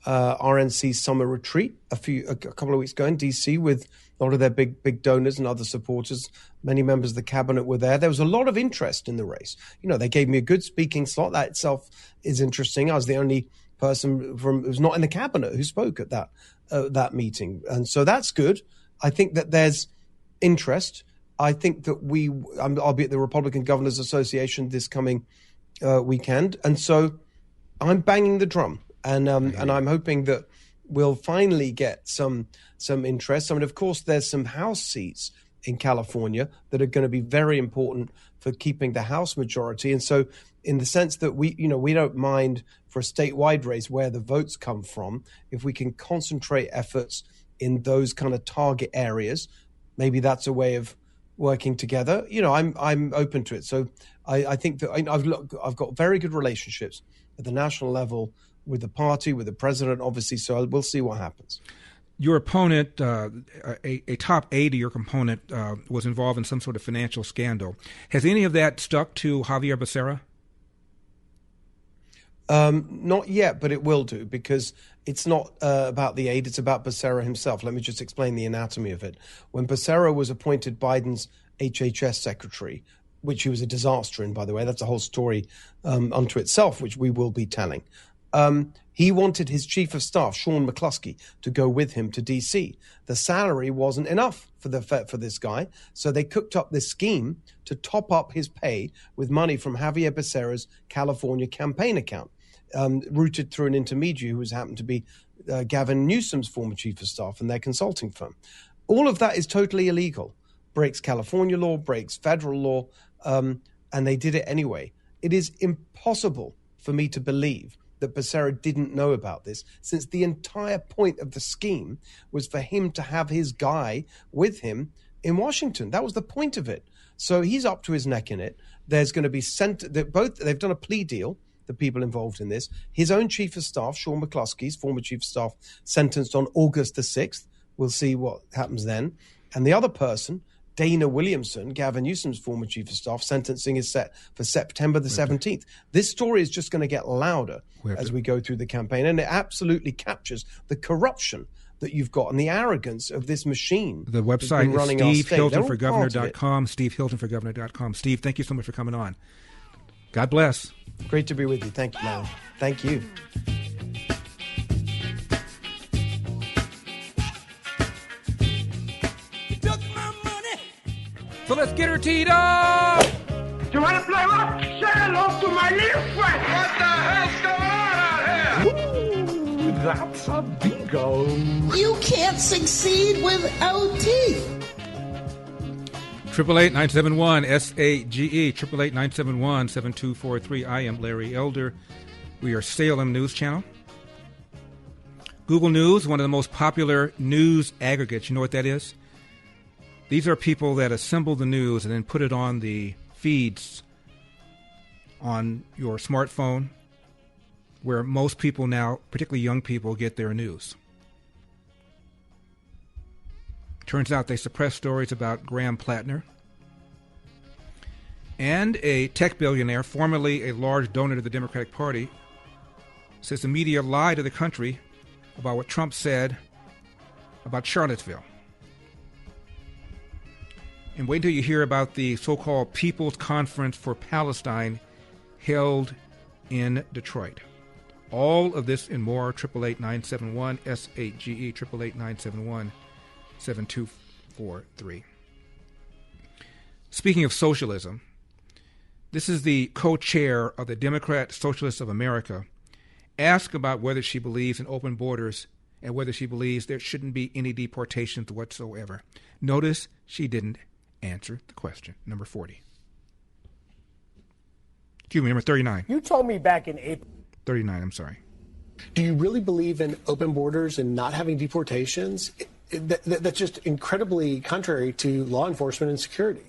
Speaker 19: RNC summer retreat a couple of weeks ago in D.C. with a lot of their big donors and other supporters. Many members of the cabinet were there. There was a lot of interest in the race. You know, they gave me a good speaking slot. That itself is interesting. I was the only person who's not in the cabinet who spoke at that meeting. And so that's good. I think that there's interest. I think that I'll be at the Republican Governors Association this coming weekend. And so I'm banging the drum, and I'm hoping that we'll finally get some interest. I mean, of course, there's some House seats in California that are going to be very important for keeping the House majority. And so in the sense that we don't mind for a statewide race where the votes come from, if we can concentrate efforts in those kind of target areas, maybe that's a way of working together. I'm open to it. So I think that I've got very good relationships at the national level with the party, with the president, obviously. So we'll see what happens.
Speaker 3: Your opponent, a top aide of your opponent, was involved in some sort of financial scandal. Has any of that stuck to Javier Becerra?
Speaker 19: Not yet, but it will do, because it's not about the aide, it's about Becerra himself. Let me just explain the anatomy of it. When Becerra was appointed Biden's HHS secretary, which he was a disaster in, by the way, that's a whole story unto itself, which we will be telling. He wanted his chief of staff, Sean McCluskey, to go with him to D.C. The salary wasn't enough for this guy, so they cooked up this scheme to top up his pay with money from Javier Becerra's California campaign account, routed through an intermediary who happened to be Gavin Newsom's former chief of staff and their consulting firm. All of that is totally illegal, breaks California law, breaks federal law, and they did it anyway. It is impossible for me to believe that Becerra didn't know about this, since the entire point of the scheme was for him to have his guy with him in Washington. That was the point of it. So he's up to his neck in it. There's going to be they've done a plea deal, the people involved in this. His own chief of staff, Sean McCluskey's former chief of staff, sentenced on August the 6th. We'll see what happens then. And the other person, Dana Williamson, Gavin Newsom's former chief of staff, sentencing is set for September the 17th. This story is just going to get louder as we go through the campaign, and it absolutely captures the corruption that you've got and the arrogance of this machine.
Speaker 3: The website is SteveHiltonForGovernor.com, SteveHiltonForGovernor.com. Steve, thank you so much for coming on. God bless.
Speaker 19: Great to be with you. Thank you, man. Thank you.
Speaker 3: So let's get her teed up!
Speaker 4: You want to play rough? Say hello to my little friend! What the hell's going on out here?
Speaker 5: Ooh, that's a bingo.
Speaker 6: You can't succeed without teeth.
Speaker 3: 888-971-SAGE, 888-971-7243. I am Larry Elder. We are Salem News Channel. Google News, one of the most popular news aggregates. You know what that is? These are people that assemble the news and then put it on the feeds on your smartphone, where most people now, particularly young people, get their news. Turns out they suppress stories about Graham Plattner. And a tech billionaire, formerly a large donor to the Democratic Party, says the media lied to the country about what Trump said about Charlottesville. And wait until you hear about the so-called People's Conference for Palestine held in Detroit. All of this and more, 888-971-SAGE, 888-971-7243. Speaking of socialism, this is the co-chair of the Democrat Socialists of America, asked about whether she believes in open borders and whether she believes there shouldn't be any deportations whatsoever. Notice she didn't answer the question. Number 40. Excuse me, number 39.
Speaker 20: You told me back in April.
Speaker 3: 39, I'm sorry.
Speaker 20: Do you really believe in open borders and not having deportations? That's just incredibly contrary to law enforcement and security.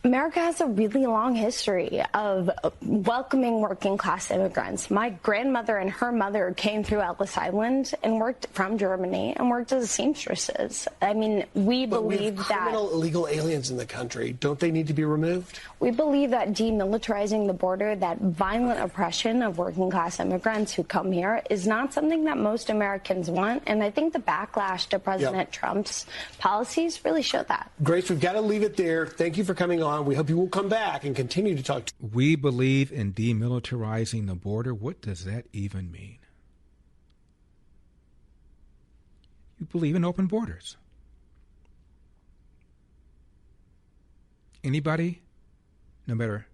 Speaker 21: America has a really long history of welcoming working class immigrants. My grandmother and her mother came through Ellis Island and worked from Germany and worked as seamstresses. I mean, we believe that
Speaker 20: criminal illegal aliens in the country, don't they need to be removed?
Speaker 21: We believe that demilitarizing the border, that violent oppression of working class immigrants who come here, is not something that most Americans want. And I think the backlash to President Trump's policies really show that.
Speaker 20: Grace, we've got to leave it there. Thank you for coming on. We hope you will come back and continue to talk.
Speaker 3: We believe in demilitarizing the border. What does that even mean? You believe in open borders. Anybody, no matter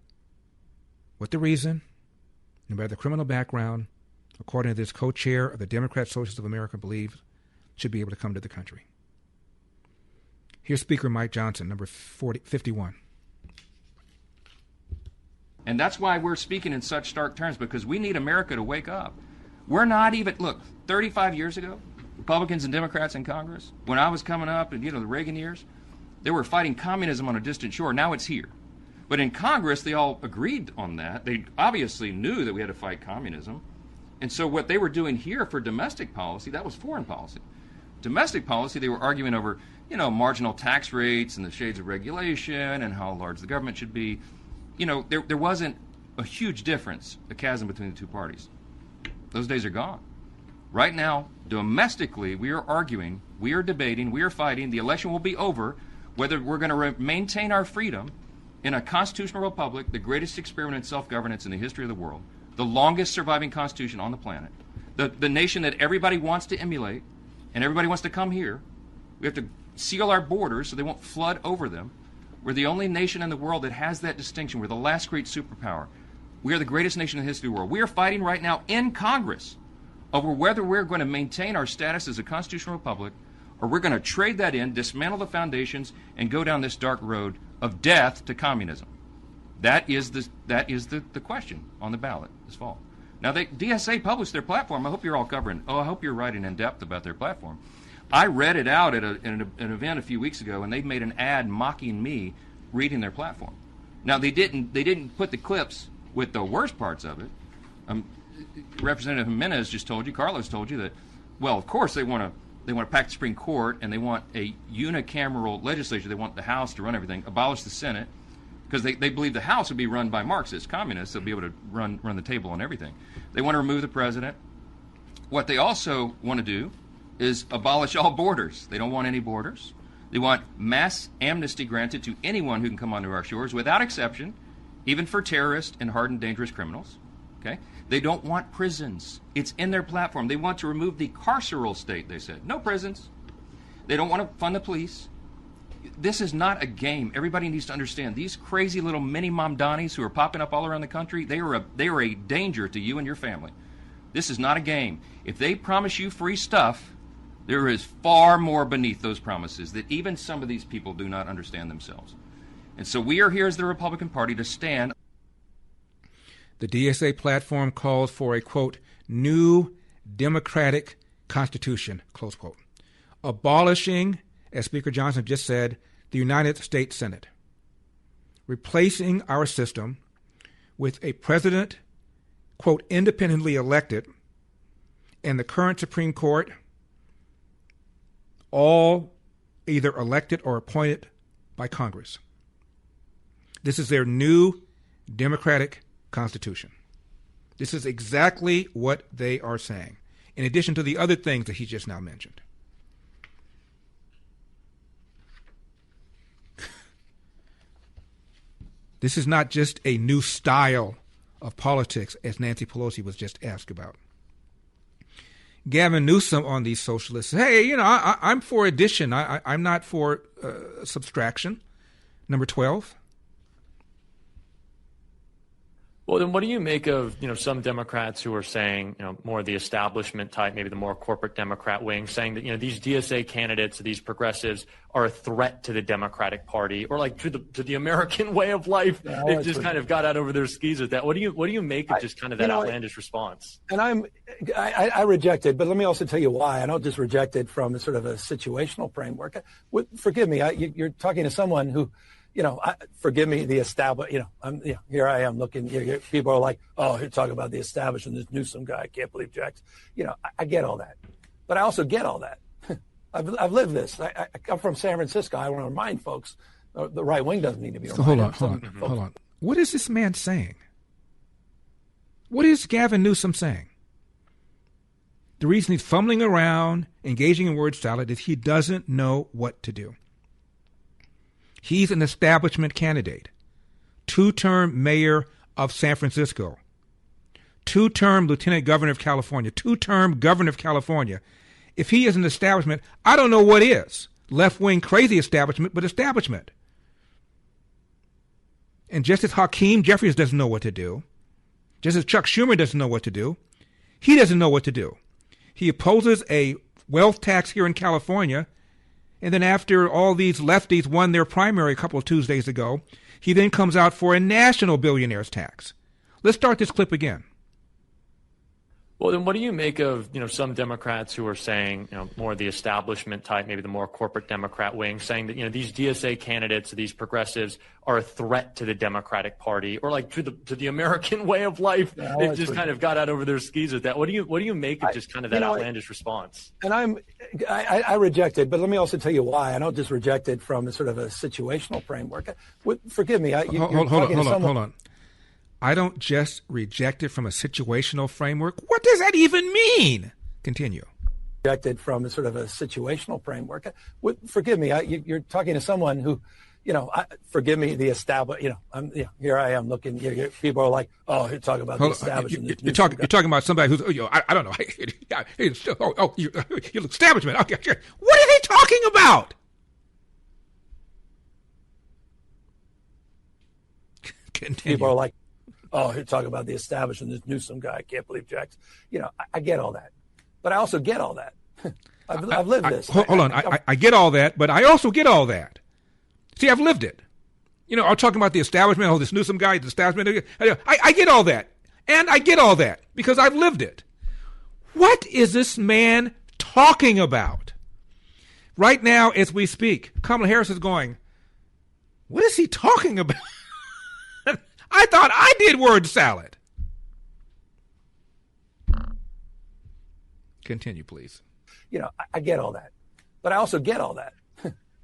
Speaker 3: what the reason, no matter the criminal background, according to this co-chair of the Democrat Socialists of America, believes should be able to come to the country. Here's Speaker Mike Johnson, number 51.
Speaker 1: And that's why we're speaking in such stark terms, because we need America to wake up. We're not even, look, 35 years ago, Republicans and Democrats in Congress, when I was coming up in, the Reagan years, they were fighting communism on a distant shore. Now it's here. But in Congress, they all agreed on that. They obviously knew that we had to fight communism. And so what they were doing here for domestic policy, that was foreign policy. Domestic policy, they were arguing over, marginal tax rates and the shades of regulation and how large the government should be. There wasn't a huge difference, a chasm between the two parties. Those days are gone. Right now, domestically, we are arguing, we are debating, we are fighting. The election will be over whether we're going to maintain our freedom in a constitutional republic, the greatest experiment in self-governance in the history of the world, the longest surviving constitution on the planet, the nation that everybody wants to emulate and everybody wants to come here. We have to seal our borders so they won't flood over them. We're the only nation in the world that has that distinction. We're the last great superpower. We are the greatest nation in the history of the world. We are fighting right now in Congress over whether we're going to maintain our status as a constitutional republic or we're going to trade that in, dismantle the foundations, and go down this dark road of death to communism. That is the question on the ballot this fall. Now, DSA published their platform. I hope you're all covering. I hope you're writing in depth about their platform. I read it out at an event a few weeks ago, and they made an ad mocking me reading their platform. Now, they didn't put the clips with the worst parts of it. Representative Jimenez just told you, Carlos told you that, well, of course they want to pack the Supreme Court, and they want a unicameral legislature. They want the House to run everything, abolish the Senate, because they believe the House would be run by Marxists, communists. They'll be able to run the table on everything. They want to remove the president. What they also want to do is abolish all borders. They don't want any borders. They want mass amnesty granted to anyone who can come onto our shores without exception, even for terrorists and hardened, dangerous criminals. Okay? They don't want prisons. It's in their platform. They want to remove the carceral state, they said. No prisons. They don't want to fund the police. This is not a game. Everybody needs to understand. These crazy little mini Mamdanis who are popping up all around the country, they are a danger to you and your family. This is not a game. If they promise you free stuff, there is far more beneath those promises that even some of these people do not understand themselves. And so we are here as the Republican Party to stand.
Speaker 3: The DSA platform calls for a, quote, new democratic constitution, close quote, abolishing, as Speaker Johnson just said, the United States Senate, replacing our system with a president, quote, independently elected, and the current Supreme Court, all either elected or appointed by Congress. This is their new democratic constitution. This is exactly what they are saying, in addition to the other things that he just now mentioned. This is not just a new style of politics, as Nancy Pelosi was just asked about. Gavin Newsom on these socialists, hey, I'm for addition. I'm not for subtraction. Number 12.
Speaker 22: Well, then what do you make of, some Democrats who are saying, more the establishment type, maybe the more corporate Democrat wing, saying that, these DSA candidates, these progressives are a threat to the Democratic Party or like to the American way of life? Yeah, they've just kind of got out over their skis with that. What do you make of just kind of that outlandish response?
Speaker 18: And I reject it, but let me also tell you why. I don't just reject it from a sort of a situational framework. Forgive me, you're talking to someone who, forgive me, the establishment, here I am looking, people are like, oh, you're talking about the establishment, this Newsom guy, I can't believe Jack's, I get all that. But I also get all that. I've lived this. I come from San Francisco. I want to remind folks, the right wing doesn't need to be reminded.
Speaker 3: Hold on. What is this man saying? What is Gavin Newsom saying? The reason he's fumbling around, engaging in word salad, is he doesn't know what to do. He's an establishment candidate, 2-term mayor of San Francisco, 2-term lieutenant governor of California, 2-term governor of California, If he is an establishment, I don't know what is. Left-wing crazy establishment, but establishment. And just as Hakeem Jeffries doesn't know what to do, just as Chuck Schumer doesn't know what to do, he doesn't know what to do. He opposes a wealth tax here in California, and then after all these lefties won their primary a couple of Tuesdays ago, he then comes out for a national billionaires tax. Let's start this clip again.
Speaker 22: Well, then what do you make of, some Democrats who are saying, more the establishment type, maybe the more corporate Democrat wing, saying that, these DSA candidates, these progressives are a threat to the Democratic Party or like to the American way of life? Yeah, they've just kind of got out over their skis with that. What do you make of just kind of that outlandish response?
Speaker 18: And I reject it, but let me also tell you why. I don't just reject it from sort of a situational framework. Forgive me.
Speaker 3: Hold on. I don't just reject it from a situational framework. What does that even mean? Continue.
Speaker 18: Rejected from sort of a situational framework. Forgive me. You're talking to someone who, forgive me, the established. Here I am looking. People are like, "Oh, you're talking about the establishment."
Speaker 3: You're talking about somebody who's, I don't know. You're establishment. Okay, what are they talking about? Continue.
Speaker 18: People are like, "Oh, you're talking about the establishment, this Newsom guy. I can't believe Jack's." I get all that, but I also get all that. I've lived this.
Speaker 3: Hold on. I get all that, but I also get all that. See, I've lived it. I'm talking about the establishment. Oh, this Newsom guy, the establishment. I get all that, and I get all that because I've lived it. What is this man talking about? Right now, as we speak, Kamala Harris is going, what is he talking about? I thought I did word salad. Continue, please.
Speaker 18: I get all that, but I also get all that.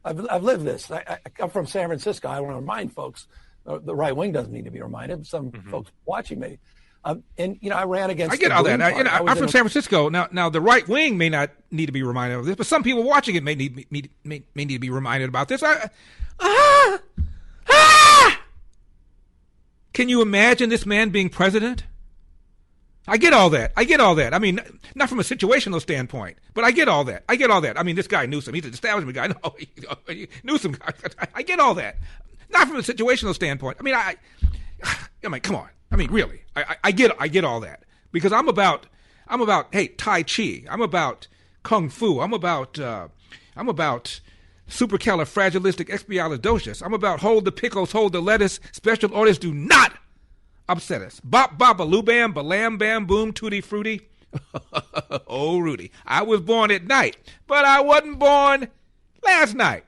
Speaker 18: I've lived this. I come from San Francisco. I want to remind folks, the right wing doesn't need to be reminded. Some folks watching me. And I ran against.
Speaker 3: I get all that. I'm from San Francisco. Now the right wing may not need to be reminded of this, but some people watching it may need to be reminded about this. Can you imagine this man being president? I get all that. I mean, not from a situational standpoint, but I get all that. I mean, this guy Newsom, he's an establishment guy. No, Newsom guy. I get all that. Not from a situational standpoint. I mean, I mean, come on. I mean, really, I get all that because I'm about Tai Chi. I'm about Kung Fu. I'm about supercalifragilisticexpialidocious. I'm about hold the pickles, hold the lettuce. Special orders do not upset us. Bop, bop, a loo bam, balam, bam, boom, tutti frutti. Oh, Rudy, I was born at night, but I wasn't born last night.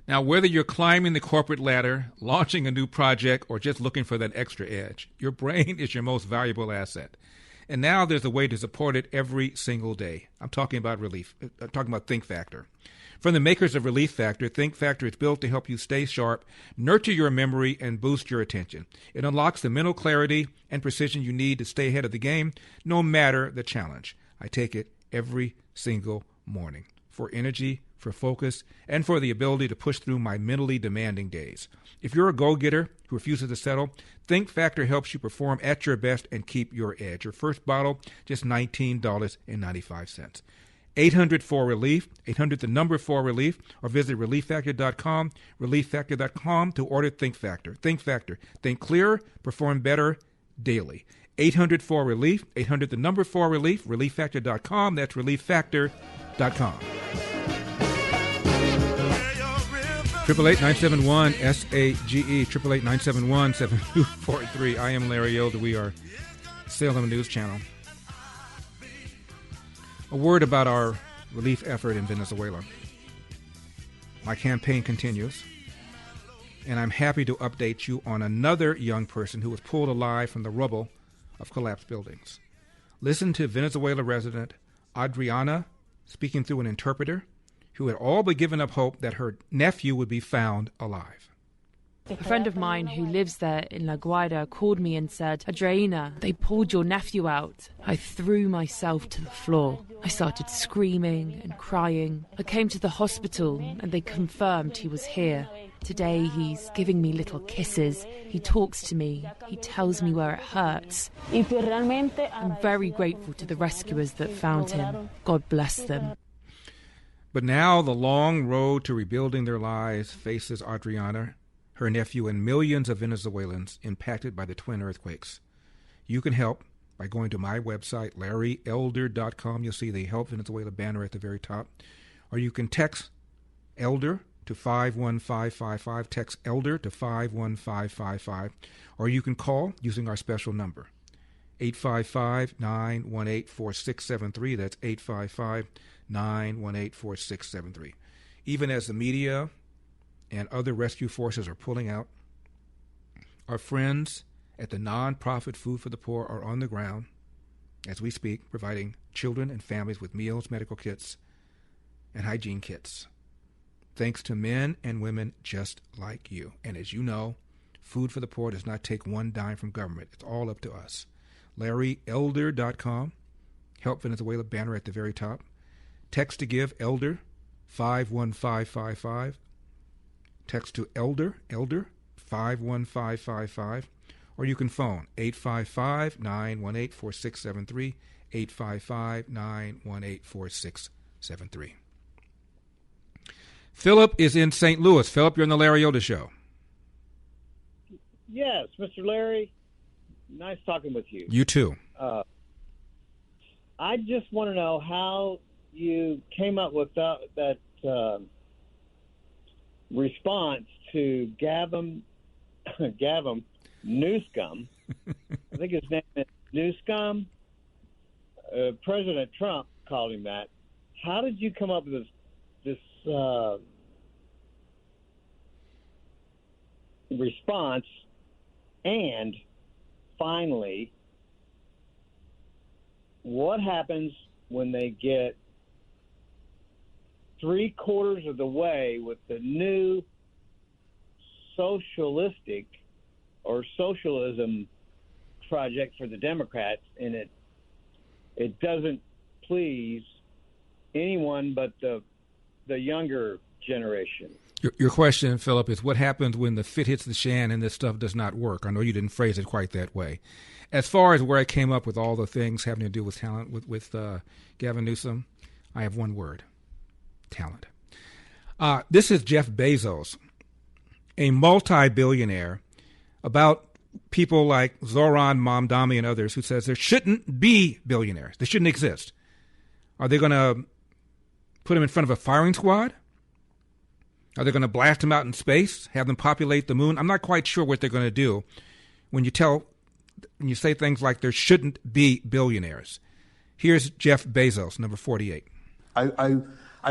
Speaker 3: Now, whether you're climbing the corporate ladder, launching a new project, or just looking for that extra edge, your brain is your most valuable asset. And now there's a way to support it every single day. I'm talking about Relief. I'm talking about Think Factor. From the makers of Relief Factor, Think Factor is built to help you stay sharp, nurture your memory, and boost your attention. It unlocks the mental clarity and precision you need to stay ahead of the game, no matter the challenge. I take it every single morning for energy, for focus, and for the ability to push through my mentally demanding days. If you're a go-getter who refuses to settle, Think Factor helps you perform at your best and keep your edge. Your first bottle, just $19.95. 800-4RELIEF, 800-4RELIEF, or visit relieffactor.com, relieffactor.com to order Think Factor. Think Factor. Think clearer, perform better daily. 800-4RELIEF, 800-4RELIEF, relieffactor.com. That's relieffactor.com. 888-971-SAGE, 888-971-7243. I am Larry Elder. We are Salem News Channel. A word about our relief effort in Venezuela. My campaign continues, and I'm happy to update you on another young person who was pulled alive from the rubble of collapsed buildings. Listen to Venezuela resident Adriana speaking through an interpreter, who had all but given up hope that her nephew would be found alive.
Speaker 14: A friend of mine who lives there in La Guaira called me and said, Adriana, they pulled your nephew out. I threw myself to the floor. I started screaming and crying. I came to the hospital and they confirmed he was here. Today, he's giving me little kisses. He talks to me. He tells me where it hurts. I'm very grateful to the rescuers that found him. God bless them.
Speaker 3: But now the long road to rebuilding their lives faces Adriana, her nephew, and millions of Venezuelans impacted by the twin earthquakes. You can help by going to my website, LarryElder.com. You'll see the Help Venezuela banner at the very top. Or you can text ELDER to 51555. Text ELDER to 51555. Or you can call using our special number, 855-918-4673. That's 855-918-4673. Even as the media and other rescue forces are pulling out, our friends at the nonprofit Food for the Poor are on the ground as we speak, providing children and families with meals, medical kits, and hygiene kits. Thanks to men and women just like you. And as you know, Food for the Poor does not take one dime from government. It's all up to us. LarryElder.com. Help Venezuela banner at the very top. Text to give ELDER 51555. Text to ELDER 51555. Or you can phone 855-918-4673, 855-918-4673. Philip is in St. Louis. Philip, you're on the Larry Elder Show.
Speaker 2: Yes, Mr. Larry. Nice talking with you.
Speaker 3: You too.
Speaker 2: I just want to know how you came up with that response to Gavin Newsom. I think his name is Newsom. President Trump called him that. How did you come up with this response? And finally, what happens when they get 3/4 of the way with the new socialistic or socialism project for the Democrats, and it doesn't please anyone but the younger generation?
Speaker 3: Your question, Philip, is what happens when the fit hits the shan and this stuff does not work? I know you didn't phrase it quite that way. As far as where I came up with all the things having to do with talent with Gavin Newsom, I have one word: talent. This is Jeff Bezos, a multi-billionaire, about people like Zoran Mamdani and others, who says there shouldn't be billionaires. They shouldn't exist. Are they going to put them in front of a firing squad? Are they going to blast them out in space, have them populate the moon? I'm not quite sure what they're going to do when you say things like there shouldn't be billionaires. Here's Jeff Bezos, number 48.
Speaker 7: I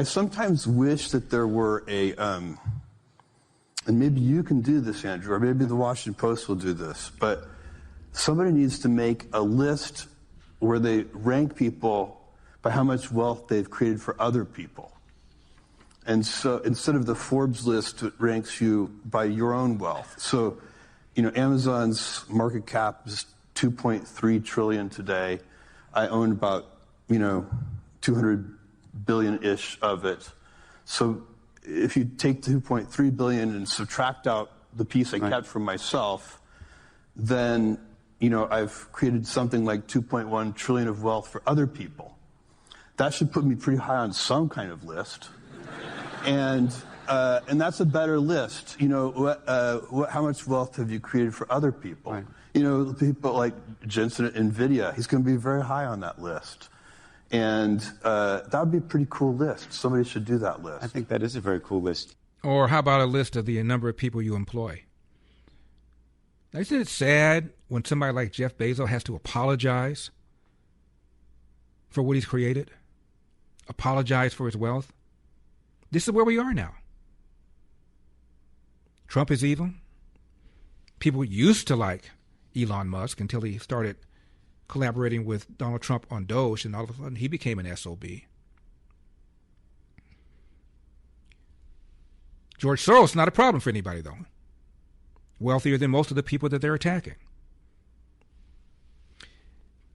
Speaker 7: sometimes wish that there were a, and maybe you can do this, Andrew, or maybe the Washington Post will do this, but somebody needs to make a list where they rank people by how much wealth they've created for other people. And so instead of the Forbes list, it ranks you by your own wealth. So, Amazon's market cap is $2.3 trillion today. I own about, 200 billion-ish of it. So if you take $2.3 billion and subtract out the piece I kept for myself, then, I've created something like $2.1 trillion of wealth for other people. That should put me pretty high on some kind of list. And that's a better list. How much wealth have you created for other people? Right. People like Jensen at NVIDIA, he's going to be very high on that list. And that would be a pretty cool list. Somebody should do that list.
Speaker 23: I think that is a very cool list.
Speaker 3: Or how about a list of the number of people you employ? Now, isn't it sad when somebody like Jeff Bezos has to apologize for what he's created? Apologize for his wealth? This is where we are now. Trump is evil. People used to like Elon Musk until he started collaborating with Donald Trump on Doge, and all of a sudden he became an SOB. George Soros, not a problem for anybody, though. Wealthier than most of the people that they're attacking.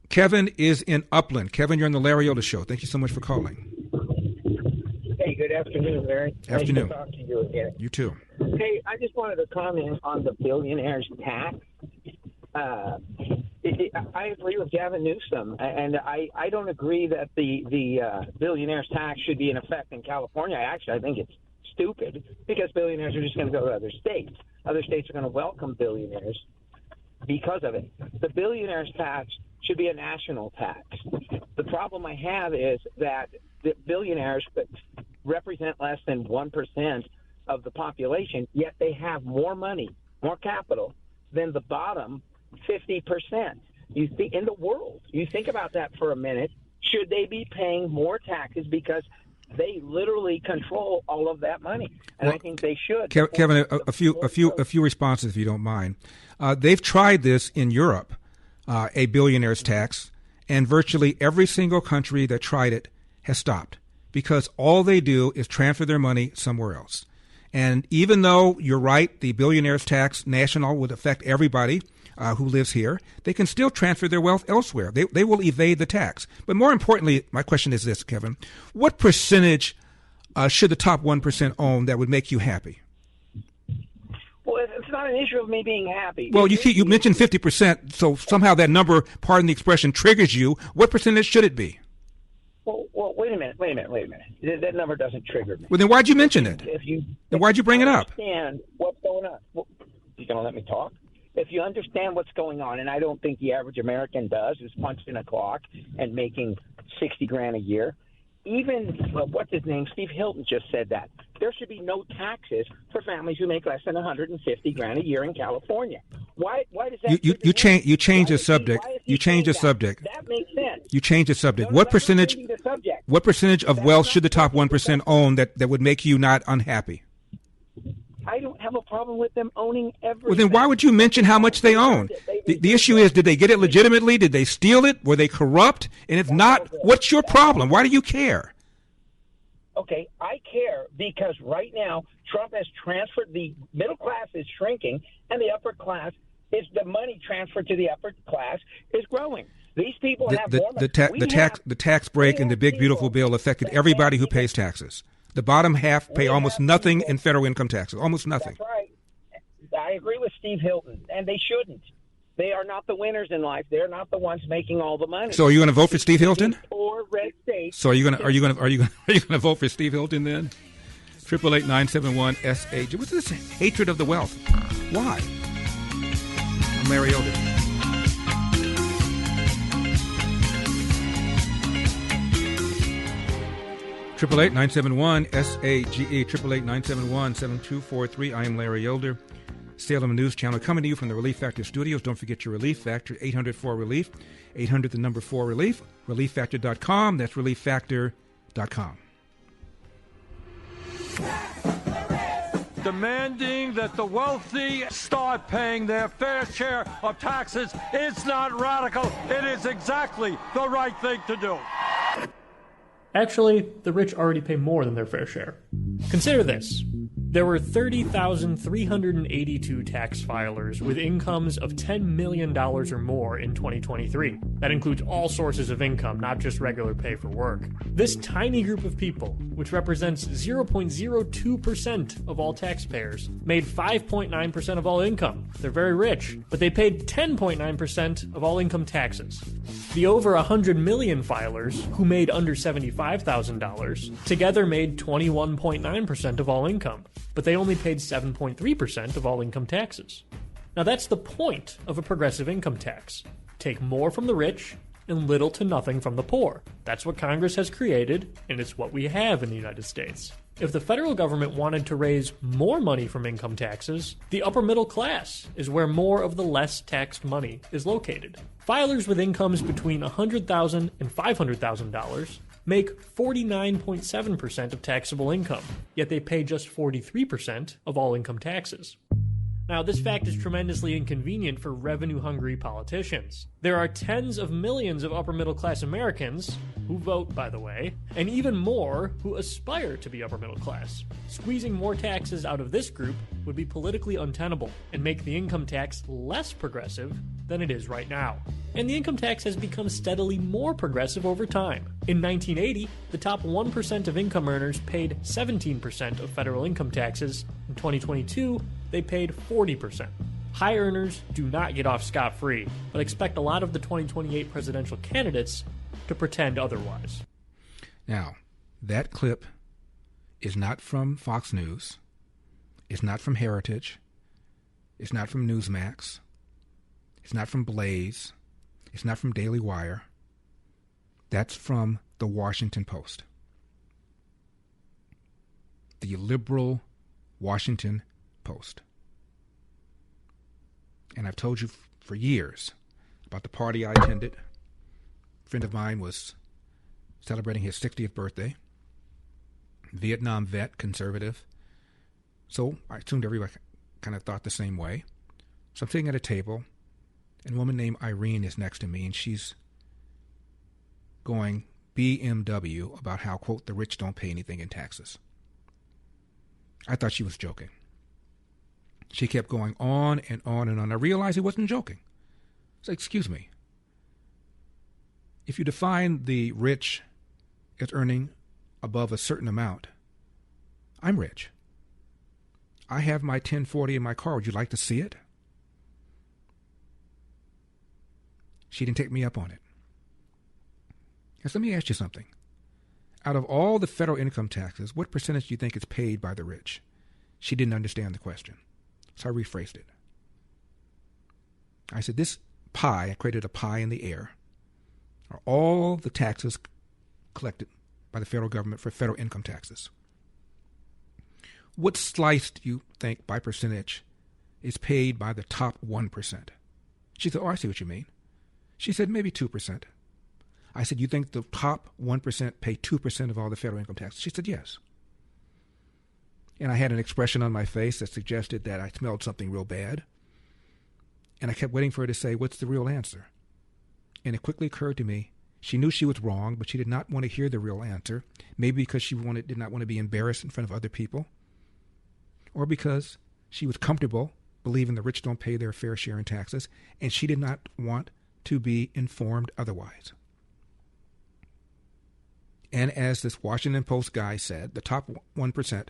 Speaker 3: Kevin is in Upland. Kevin, you're on the Larry Elder Show. Thank you so much for calling.
Speaker 24: Hey,
Speaker 8: Hey, good afternoon, Larry.
Speaker 3: Afternoon.
Speaker 8: Nice to talk to you again.
Speaker 3: You too.
Speaker 8: Hey, I just wanted to comment on the billionaires tax. I agree with Gavin Newsom, and I don't agree that the billionaires tax should be in effect in California. I think it's stupid because billionaires are just going to go to other states. Other states are going to welcome billionaires because of it. The billionaires tax should be a national tax. The problem I have is that the billionaires represent less than 1% of the population, yet they have more money, more capital than the bottom 50%. You think in the world, you think about that for a minute. Should they be paying more taxes because they literally control all of that money? And I think they should.
Speaker 3: Kevin, a few responses, if you don't mind. They've tried this in Europe, a billionaire's tax, and virtually every single country that tried it has stopped because all they do is transfer their money somewhere else. And even though you're right, the billionaire's tax national would affect everybody who lives here, they can still transfer their wealth elsewhere. They will evade the tax. But more importantly, my question is this, Kevin. What percentage should the top 1% own that would make you happy?
Speaker 8: Well, it's not an issue of me being happy.
Speaker 3: Well, you mentioned 50%, so somehow that number, pardon the expression, triggers you. What percentage should it be?
Speaker 8: Well, wait a minute. That number doesn't trigger me.
Speaker 3: Well, then why'd you mention it? Then why'd you bring it up?
Speaker 8: Understand what's going on. Well, you going to let me talk? If you understand what's going on, and I don't think the average American does, is punching a clock and making $60,000 a year. Even, what's his name? Steve Hilton just said that. There should be no taxes for families who make less than $150,000 a year in California. Why does that?
Speaker 3: You change the subject. You change the subject.
Speaker 8: That makes sense.
Speaker 3: You change the subject. What percentage? What percentage of wealth should the top 1% own that would make you not unhappy?
Speaker 8: I don't have a problem with them owning everything.
Speaker 3: Well, then why would you mention how much they own? The issue is, did they get it legitimately? Did they steal it? Were they corrupt? And if not, what's your problem? Why do you care?
Speaker 8: Okay, I care because right now Trump has transferred, the middle class is shrinking, and the upper class is, the money transferred to the upper class is growing. These people have more money.
Speaker 3: The tax break and the big beautiful bill affected everybody who pays taxes. The bottom half pay almost nothing in federal income taxes, almost nothing.
Speaker 8: That's right. I agree with Steve Hilton, and they shouldn't. They are not the winners in life. They're not the ones making all the money.
Speaker 3: So are you going to vote for Steve Hilton?
Speaker 8: Or red states.
Speaker 3: So are you going to vote for Steve Hilton then? 888-971-SH. What's this hatred of the wealth? Why? I'm Larry Elder. Triple 8-971-SAGE, 888-971-7243. I am Larry Elder, Salem News Channel, coming to you from the Relief Factor studios. Don't forget your Relief Factor, 800-4RELIEF, 800-4RELIEF, relieffactor.com. That's relieffactor.com.
Speaker 9: Demanding that the wealthy start paying their fair share of taxes is not radical. It is exactly the right thing to do.
Speaker 22: Actually, the rich already pay more than their fair share. Consider this. There were 30,382 tax filers with incomes of $10 million or more in 2023. That includes all sources of income, not just regular pay for work. This tiny group of people, which represents 0.02% of all taxpayers, made 5.9% of all income. They're very rich, but they paid 10.9% of all income taxes. The over 100 million filers, who made under $75,000, together made 21.9% of all income, but they only paid 7.3% of all income taxes. Now that's the point of a progressive income tax. Take more from the rich and little to nothing from the poor. That's what Congress has created, and it's what we have in the United States. If the federal government wanted to raise more money from income taxes, the upper middle class is where more of the less taxed money is located. Filers with incomes between $100,000 and $500,000 make 49.7% of taxable income, yet they pay just 43% of all income taxes. Now, this fact is tremendously inconvenient for revenue-hungry politicians. There are tens of millions of upper-middle-class Americans, who vote, by the way, and even more who aspire to be upper-middle-class. Squeezing more taxes out of this group would be politically untenable and make the income tax less progressive than it is right now.
Speaker 10: and the income tax has become steadily more progressive over time. In 1980, the top 1% of income earners paid 17% of federal income taxes. In 2022, they paid 40%. High earners do not get off scot-free, but expect a lot of the 2028 presidential candidates to pretend otherwise.
Speaker 3: Now, that clip is not from Fox News. It's not from Heritage. It's not from Newsmax. It's not from Blaze. It's not from Daily Wire. That's from the Washington Post. The liberal Washington Post. And I've told you for years about the party I attended. A friend of mine was celebrating his 60th birthday. Vietnam vet, conservative. So I assumed everybody kind of thought the same way. So I'm sitting at a table, and a woman named Irene is next to me, and she's going BMW about how, quote, the rich don't pay anything in taxes. I thought she was joking. She kept going on and on and on. I realized he wasn't joking. So, excuse me. If you define the rich as earning above a certain amount, I'm rich. I have my 1040 in my car. Would you like to see it? She didn't take me up on it. Now, let me ask you something. Out of all the federal income taxes, what percentage do you think is paid by the rich? She didn't understand the question. So I rephrased it. I said, this pie, I created a pie in the air, are all the taxes collected by the federal government for federal income taxes. What slice do you think by percentage is paid by the top 1%? She said, oh, I see what you mean. She said, maybe 2%. I said, you think the top 1% pay 2% of all the federal income taxes? She said, yes. And I had an expression on my face that suggested that I smelled something real bad. And I kept waiting for her to say, what's the real answer? And it quickly occurred to me, she knew she was wrong, but she did not want to hear the real answer, maybe because she did not want to be embarrassed in front of other people, or because she was comfortable believing the rich don't pay their fair share in taxes, and she did not want to be informed otherwise. And as this Washington Post guy said, the top 1%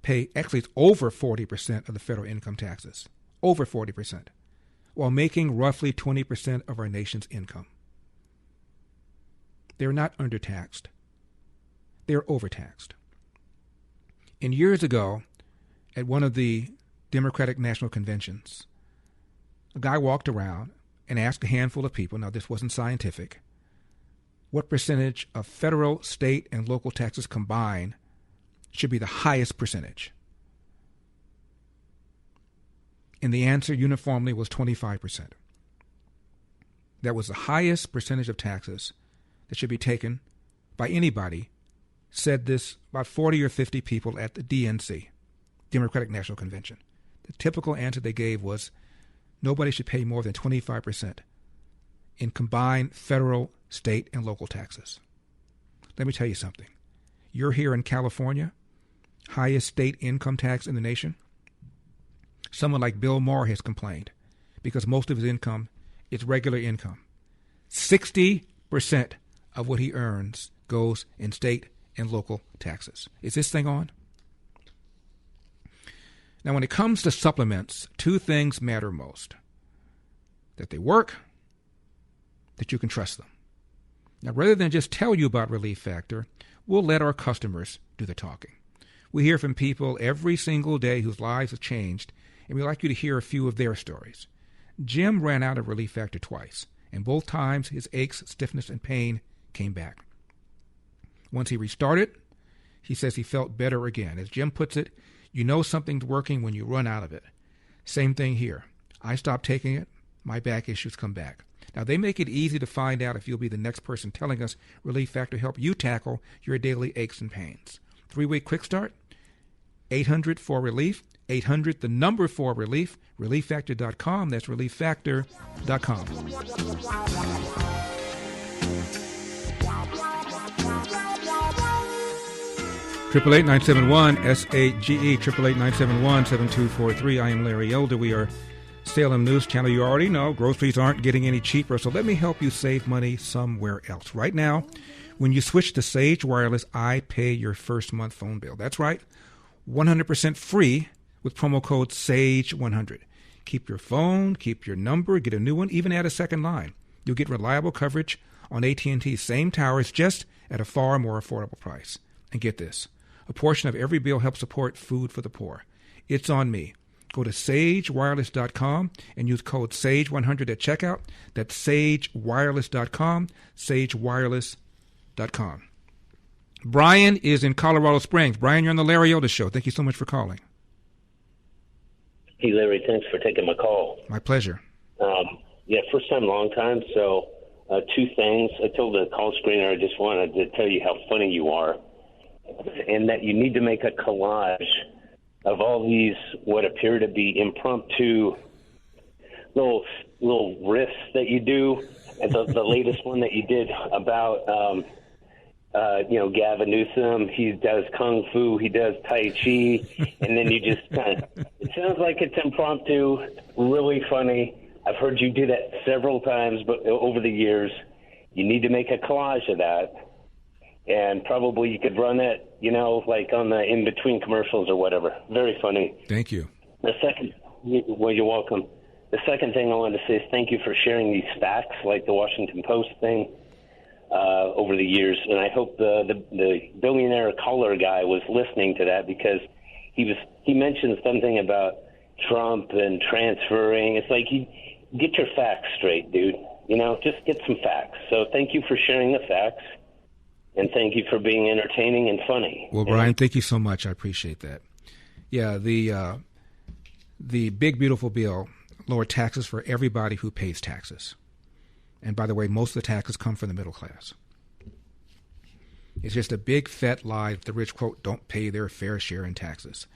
Speaker 3: pay, actually it's over 40% of the federal income taxes, over 40%, while making roughly 20% of our nation's income. They're not undertaxed. They're overtaxed. And years ago, at one of the Democratic National Conventions, a guy walked around and asked a handful of people, now this wasn't scientific, what percentage of federal, state, and local taxes combined should be the highest percentage. And the answer uniformly was 25%. That was the highest percentage of taxes that should be taken by anybody, said this about 40 or 50 people at the DNC, Democratic National Convention. The typical answer they gave was nobody should pay more than 25% in combined federal, state, and local taxes. Let me tell you something. You're here in California, highest state income tax in the nation. Someone like Bill Maher has complained because most of his income is regular income. 60% of what he earns goes in state and local taxes. Is this thing on? Now, when it comes to supplements, two things matter most. That they work, that you can trust them. Now, rather than just tell you about Relief Factor, we'll let our customers do the talking. We hear from people every single day whose lives have changed, and we'd like you to hear a few of their stories. Jim ran out of Relief Factor twice, and both times his aches, stiffness, and pain came back. Once he restarted, he says he felt better again. As Jim puts it, you know something's working when you run out of it. Same thing here. I stopped taking it, my back issues come back. Now, they make it easy to find out if you'll be the next person telling us Relief Factor help you tackle your daily aches and pains. 3-week quick start, 800-4RELIEF, 800, the number 4RELIEF, relieffactor.com. That's relieffactor.com. 888-971-SAGE, 888-971-7243. I am Larry Elder. We are Salem News Channel, you already know groceries aren't getting any cheaper, so let me help you save money somewhere else. Right now, when you switch to Sage Wireless, I pay your first month phone bill. That's right, 100% free with promo code SAGE100. Keep your phone, keep your number, get a new one, even add a second line. You'll get reliable coverage on AT&T's same towers, just at a far more affordable price. And get this, a portion of every bill helps support food for the poor. It's on me. Go to sagewireless.com and use code SAGE100 at checkout. That's sagewireless.com, sagewireless.com. Brian is in Colorado Springs. Brian, you're on the Larry Elder Show. Thank you so much for calling.
Speaker 12: Hey, Larry, thanks for taking my call.
Speaker 3: My pleasure.
Speaker 12: First time, long time. So two things. I told the call screener I just wanted to tell you how funny you are and that you need to make a collage of all these what appear to be impromptu little riffs that you do. And the latest one that you did about, Gavin Newsom, he does Kung Fu, he does Tai Chi, and then you just kind of, it sounds like it's impromptu, really funny. I've heard you do that several times but over the years. You need to make a collage of that. And probably you could run it, like on the in-between commercials or whatever. Very funny.
Speaker 3: Thank you.
Speaker 12: You're welcome. The second thing I wanted to say is thank you for sharing these facts, like the Washington Post thing, over the years. And I hope the billionaire caller guy was listening to that, because he mentioned something about Trump and transferring. It's like, you get your facts straight, dude. Just get some facts. So thank you for sharing the facts. And thank you for being entertaining and funny.
Speaker 3: Well, Brian, thank you so much. I appreciate that. Yeah, the big, beautiful bill lowered taxes for everybody who pays taxes. And by the way, most of the taxes come from the middle class. It's just a big, fat lie that the rich, quote, don't pay their fair share in taxes.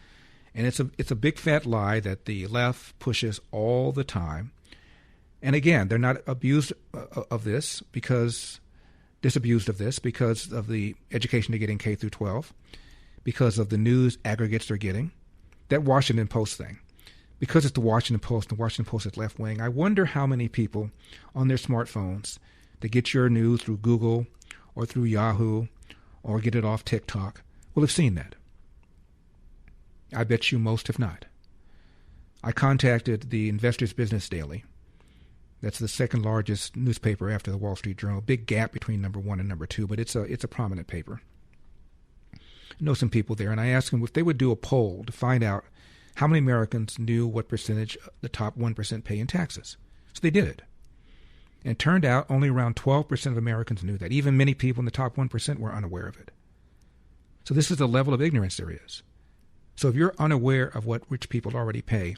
Speaker 3: And it's a big, fat lie that the left pushes all the time. And again, they're not disabused of this because of the education they're getting K through 12, because of the news aggregates they're getting, that Washington Post thing. Because it's the Washington Post, and the Washington Post is left-wing, I wonder how many people on their smartphones that get your news through Google or through Yahoo or get it off TikTok will have seen that. I bet you most have not. I contacted the Investor's Business Daily. That's the second largest newspaper after the Wall Street Journal. Big gap between number one and number two, but it's a prominent paper. I know some people there, and I asked them if they would do a poll to find out how many Americans knew what percentage the top 1% pay in taxes. So they did it. And it turned out only around 12% of Americans knew that. Even many people in the top 1% were unaware of it. So this is the level of ignorance there is. So if you're unaware of what rich people already pay,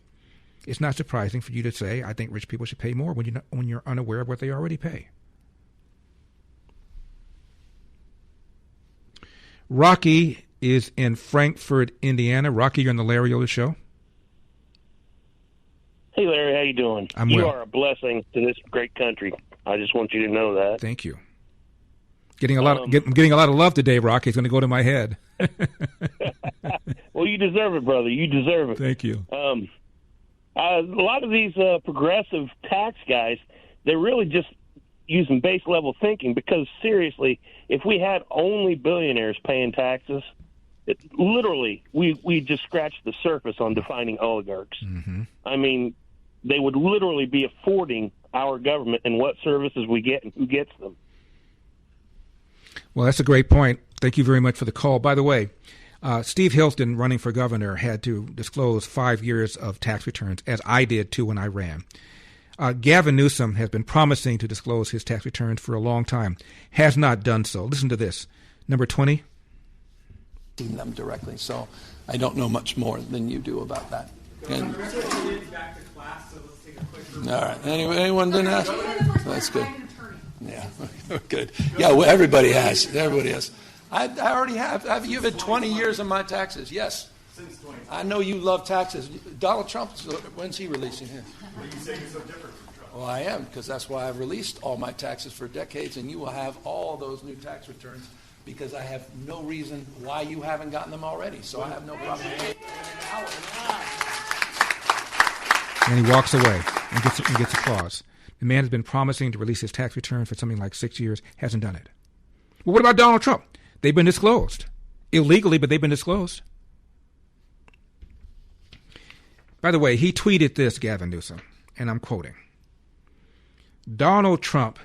Speaker 3: it's not surprising for you to say, I think rich people should pay more when you're unaware of what they already pay. Rocky is in Frankfort, Indiana. Rocky, you're on the Larry Elder Show.
Speaker 12: Hey, Larry, how you doing? You are a blessing to this great country. I just want you to know that.
Speaker 3: Thank you. Getting a lot of love today, Rocky. It's going to go to my head.
Speaker 12: Well, you deserve it, brother. You deserve it.
Speaker 3: Thank you.
Speaker 12: A lot of these progressive tax guys, they're really just using base level thinking, because seriously, if we had only billionaires paying taxes, we just scratched the surface on defining oligarchs.
Speaker 3: Mm-hmm.
Speaker 12: I mean, they would literally be affording our government and what services we get and who gets them.
Speaker 3: Well, that's a great point. Thank you very much for the call. By the way, Steve Hilton, running for governor, had to disclose 5 years of tax returns, as I did too when I ran. Gavin Newsom has been promising to disclose his tax returns for a long time, has not done so. Listen to this. Number 20.
Speaker 18: Seen them directly, so I don't know much more than you do about that. And, all right. Anyone didn't ask? That's good. Yeah, good. Yeah, well, everybody has. Everybody has. I already have. You've had 20 years of my taxes. Yes. Since 20. I know you love taxes. Donald Trump, when's he releasing his?
Speaker 13: What are you saying you're so different from Trump?
Speaker 18: Well, I am, because that's why I've released all my taxes for decades, and you will have all those new tax returns, because I have no reason why you haven't gotten them already. So I have no problem.
Speaker 3: And he walks away and gets applause. The man has been promising to release his tax return for something like 6 years, hasn't done it. Well, what about Donald Trump? They've been disclosed. Illegally, but they've been disclosed. By the way, he tweeted this, Gavin Newsom, and I'm quoting. Donald Trump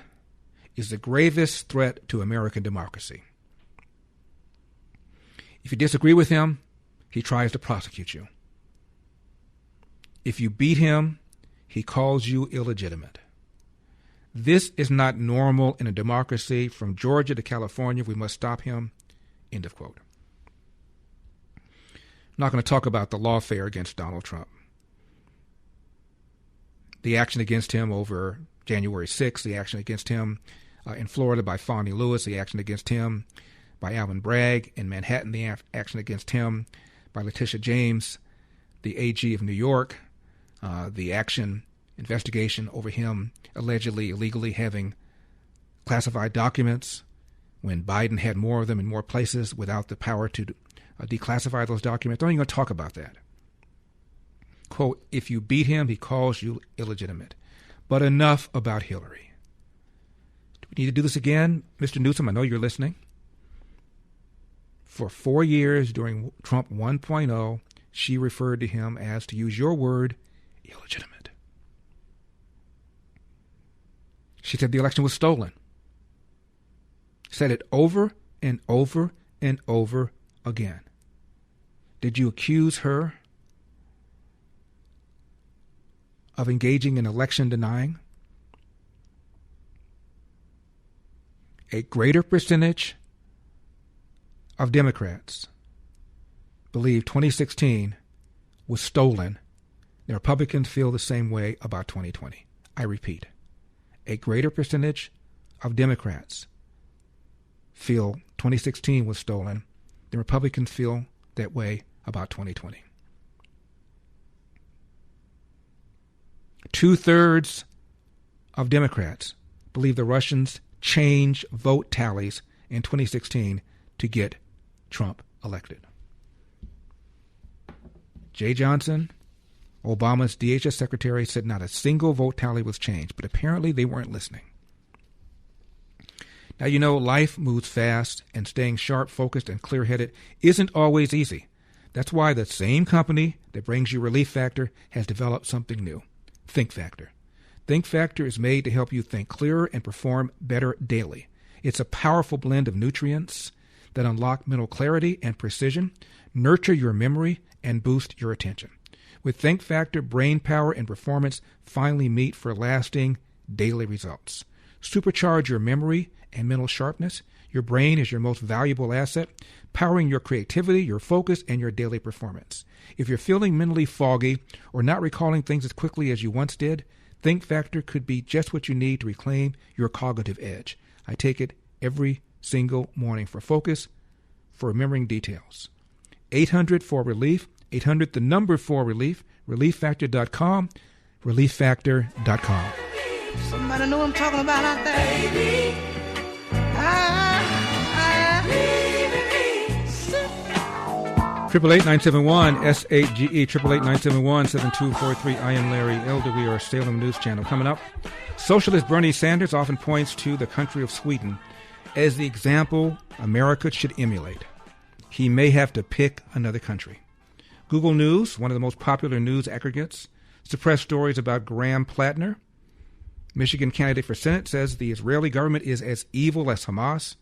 Speaker 3: is the gravest threat to American democracy. If you disagree with him, he tries to prosecute you. If you beat him, he calls you illegitimate. This is not normal in a democracy. From Georgia to California, we must stop him. End of quote. I'm not going to talk about the lawfare against Donald Trump. The action against him over January 6th, the action against him in Florida by Fonnie Lewis, the action against him by Alvin Bragg in Manhattan, the action against him by Letitia James, the AG of New York, the investigation over him allegedly illegally having classified documents when Biden had more of them in more places without the power to declassify those documents. Don't even talk about that. Quote, if you beat him, he calls you illegitimate. But enough about Hillary. Do we need to do this again? Mr. Newsom, I know you're listening. For 4 years during Trump 1.0, she referred to him as, to use your word, illegitimate. She said the election was stolen. Said it over and over and over again. Did you accuse her of engaging in election denying? A greater percentage of Democrats believe 2016 was stolen. The Republicans feel the same way about 2020. I repeat, a greater percentage of Democrats feel 2016 was stolen. The Republicans feel that way about 2020. 2/3 of Democrats believe the Russians changed vote tallies in 2016 to get Trump elected. Jay Johnson, Obama's DHS secretary, said not a single vote tally was changed, but apparently they weren't listening. Now, you know, life moves fast, and staying sharp, focused, and clear-headed isn't always easy. That's why the same company that brings you Relief Factor has developed something new, Think Factor. Think Factor is made to help you think clearer and perform better daily. It's a powerful blend of nutrients that unlock mental clarity and precision, nurture your memory, and boost your attention. With Think Factor, brain power and performance finally meet for lasting daily results. Supercharge your memory and mental sharpness. Your brain is your most valuable asset, powering your creativity, your focus, and your daily performance. If you're feeling mentally foggy or not recalling things as quickly as you once did, Think Factor could be just what you need to reclaim your cognitive edge. I take it every single morning for focus, for remembering details. 800-4-RELIEF, 800-4-RELIEF, relieffactor.com, relieffactor.com.
Speaker 6: Somebody know what I'm talking about out there? Baby,
Speaker 3: 888-971-SAGE, 888-971-7243. I am Larry Elder. We are Salem News Channel. Coming up, socialist Bernie Sanders often points to the country of Sweden as the example America should emulate. He may have to pick another country. Google News, one of the most popular news aggregates, suppressed stories about Graham Plattner. Michigan candidate for Senate says the Israeli government is as evil as Hamas.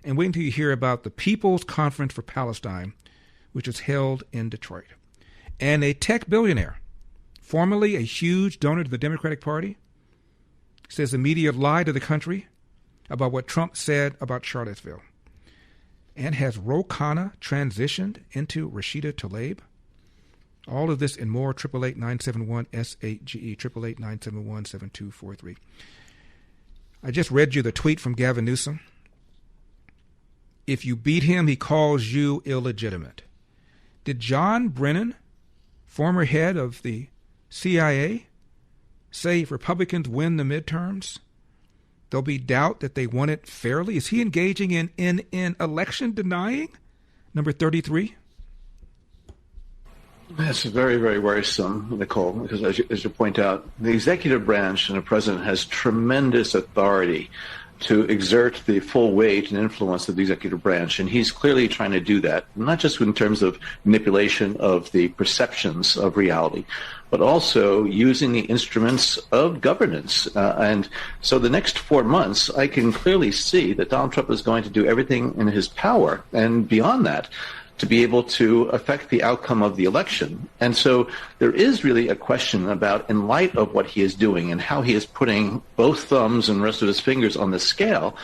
Speaker 3: And wait until you hear about the People's Conference for Palestine, which is held in Detroit. And a tech billionaire, formerly a huge donor to the Democratic Party, says the media lied to the country about what Trump said about Charlottesville. And has Ro Khanna transitioned into Rashida Tlaib? All of this and more, 888-971-SAGE, 888-971-7243. I just read you the tweet from Gavin Newsom. If you beat him, he calls you illegitimate. Did John Brennan, former head of the CIA, say if Republicans win the midterms, there'll be doubt that they won it fairly? Is he engaging in election denying? Number 33.
Speaker 11: That's very, very worrisome, Nicole, because as you point out, the executive branch and the president has tremendous authority to exert the full weight and influence of the executive branch. And he's clearly trying to do that, not just in terms of manipulation of the perceptions of reality, but also using the instruments of governance. And so the next 4 months, I can clearly see that Donald Trump is going to do everything in his power and beyond that to be able to affect the outcome of the election. And so there is really a question about, in light of what he is doing and how he is putting both thumbs and the rest of his fingers on the scale,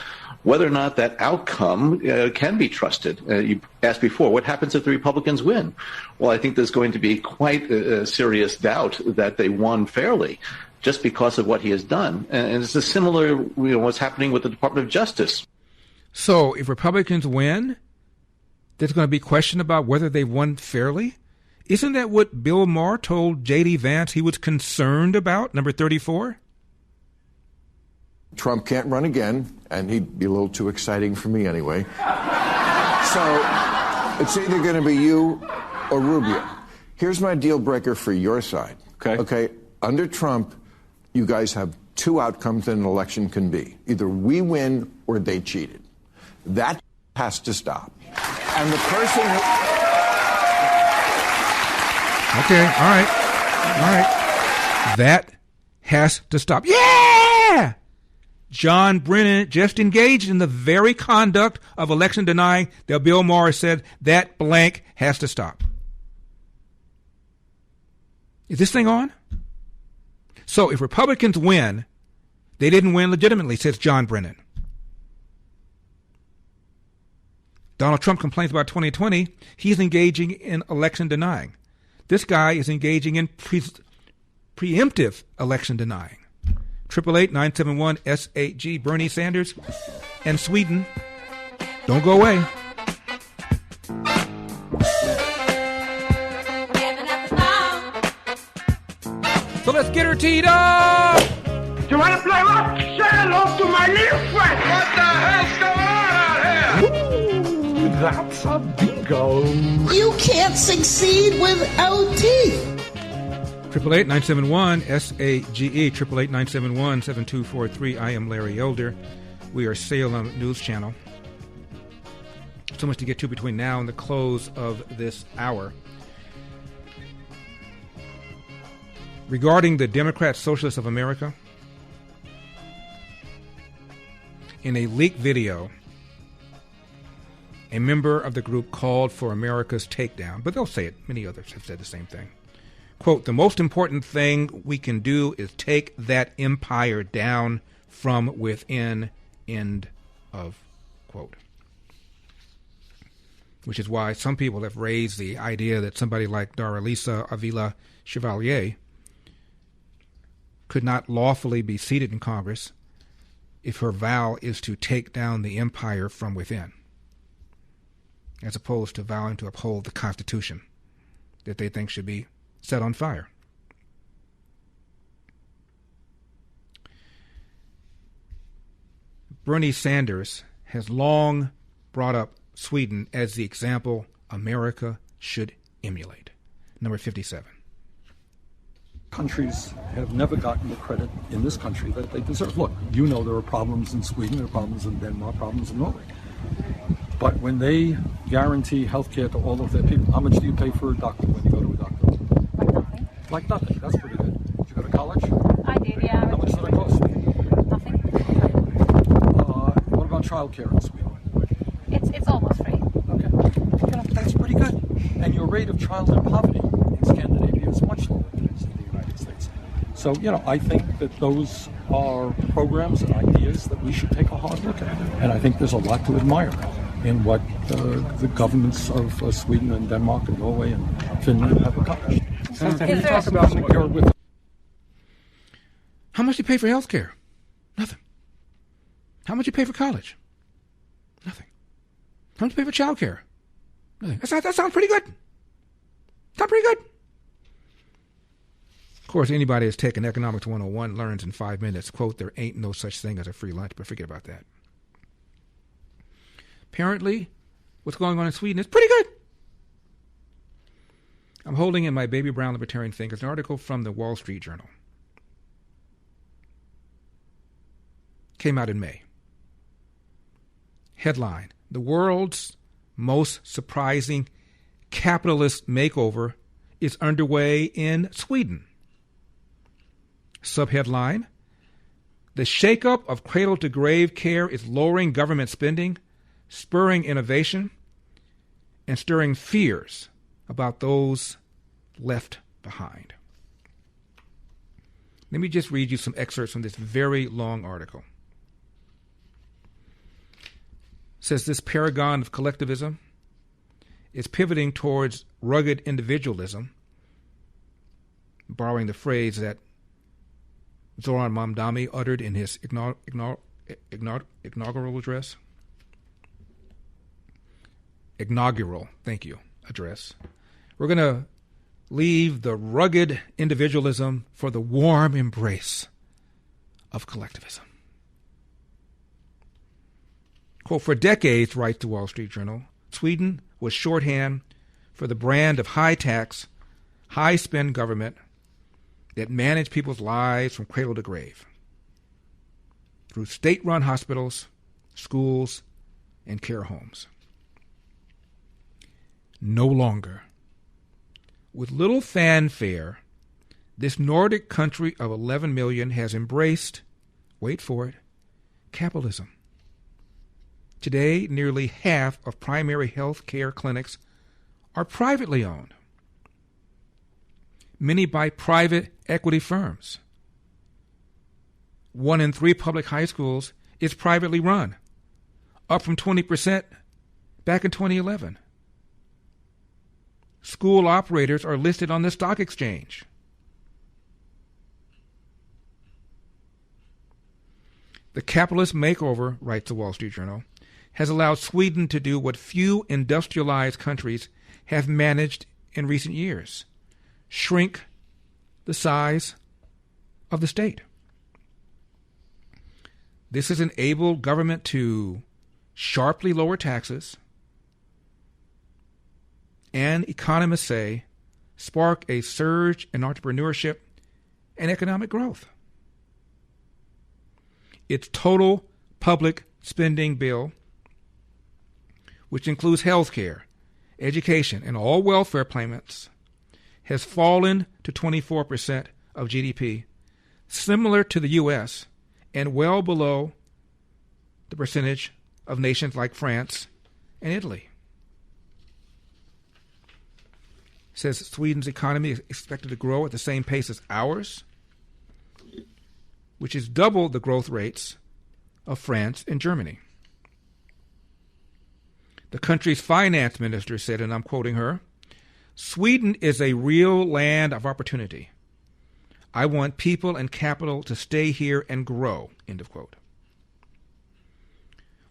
Speaker 11: whether or not that outcome can be trusted. You asked before, what happens if the Republicans win? Well, I think there's going to be quite a serious doubt that they won fairly just because of what he has done. And it's a similar, what's happening with the Department of Justice.
Speaker 3: So if Republicans win, there's going to be question about whether they won fairly? Isn't that what Bill Maher told J.D. Vance he was concerned about, number 34?
Speaker 15: Trump can't run again, and he'd be a little too exciting for me anyway. So it's either going to be you or Rubio. Here's my deal breaker for your side. Okay. Under Trump, you guys have two outcomes that an election can be. Either we win or they cheated. That has to stop. And the person who...
Speaker 3: Okay, all right. That has to stop. Yeah! John Brennan just engaged in the very conduct of election denying that Bill Maher said that blank has to stop. Is this thing on? So if Republicans win, they didn't win legitimately, says John Brennan. Donald Trump complains about 2020. He's engaging in election denying. This guy is engaging in preemptive election denying. 888-971-SAG. Bernie Sanders and Sweden. Don't go away. So let's get her teed up.
Speaker 4: You want to play rough? Say hello to my little friend. What the hell's going on out here?
Speaker 5: Ooh, that's a bingo.
Speaker 6: You can't succeed without teeth.
Speaker 3: 888-971-SAGE, 888-971-7243. I am Larry Elder. We are Salem News Channel. So much to get to between now and the close of this hour. Regarding the Democrat Socialists of America, in a leaked video, a member of the group called for America's takedown, but they'll say it. Many others have said the same thing. Quote, the most important thing we can do is take that empire down from within, end of quote. Which is why some people have raised the idea that somebody like Daralisa Avila Chevalier could not lawfully be seated in Congress if her vow is to take down the empire from within, as opposed to vowing to uphold the Constitution that they think should be set on fire. Bernie Sanders has long brought up Sweden as the example America should emulate. Number 57.
Speaker 5: Countries have never gotten the credit in this country that they deserve. Look, you know there are problems in Sweden, there are problems in Denmark, problems in Norway. But when they guarantee health care to all of their people, how much do you pay for a doctor when you go to a doctor? Like nothing. That's pretty good. Did you go to college?
Speaker 23: I did, yeah.
Speaker 5: How much did it cost?
Speaker 23: Nothing.
Speaker 5: What about childcare in Sweden?
Speaker 23: It's almost free.
Speaker 5: Okay. That's pretty good. And your rate of childhood poverty in Scandinavia is much lower than it is in the United States. So, I think that those are programs and ideas that we should take a hard look at. And I think there's a lot to admire in what the governments of Sweden and Denmark and Norway and Finland have accomplished.
Speaker 3: How much do you pay for health care? Nothing. How much do you pay for college? Nothing. How much do you pay for child care? Nothing. That sounds pretty good. Sounds pretty good. Of course, anybody that's taken Economics 101 learns in 5 minutes, quote, there ain't no such thing as a free lunch, but forget about that. Apparently, what's going on in Sweden is pretty good. I'm holding in my baby brown libertarian fingers an article from the Wall Street Journal. Came out in May. Headline: The world's most surprising capitalist makeover is underway in Sweden. Subheadline: The shakeup of cradle-to-grave care is lowering government spending, spurring innovation, and stirring fears about those left behind. Let me just read you some excerpts from this very long article. It says this paragon of collectivism is pivoting towards rugged individualism, borrowing the phrase that Zoran Mamdani uttered in his inaugural address. Address. We're going to leave the rugged individualism for the warm embrace of collectivism. Quote, for decades, writes the Wall Street Journal, Sweden was shorthand for the brand of high-tax, high-spend government that managed people's lives from cradle to grave through state-run hospitals, schools, and care homes. No longer. With little fanfare, this Nordic country of 11 million has embraced, wait for it, capitalism. Today, nearly half of primary health care clinics are privately owned, many by private equity firms. 1 in 3 public high schools is privately run, up from 20% back in 2011. School operators are listed on the stock exchange. The capitalist makeover, writes the Wall Street Journal, has allowed Sweden to do what few industrialized countries have managed in recent years: shrink the size of the state. This has enabled government to sharply lower taxes and, economists say, spark a surge in entrepreneurship and economic growth. Its total public spending bill, which includes health care, education, and all welfare payments, has fallen to 24% of GDP, similar to the U.S. and well below the percentage of nations like France and Italy. It says Sweden's economy is expected to grow at the same pace as ours, which is double the growth rates of France and Germany. The country's finance minister said, and I'm quoting her, Sweden is a real land of opportunity. I want people and capital to stay here and grow, end of quote.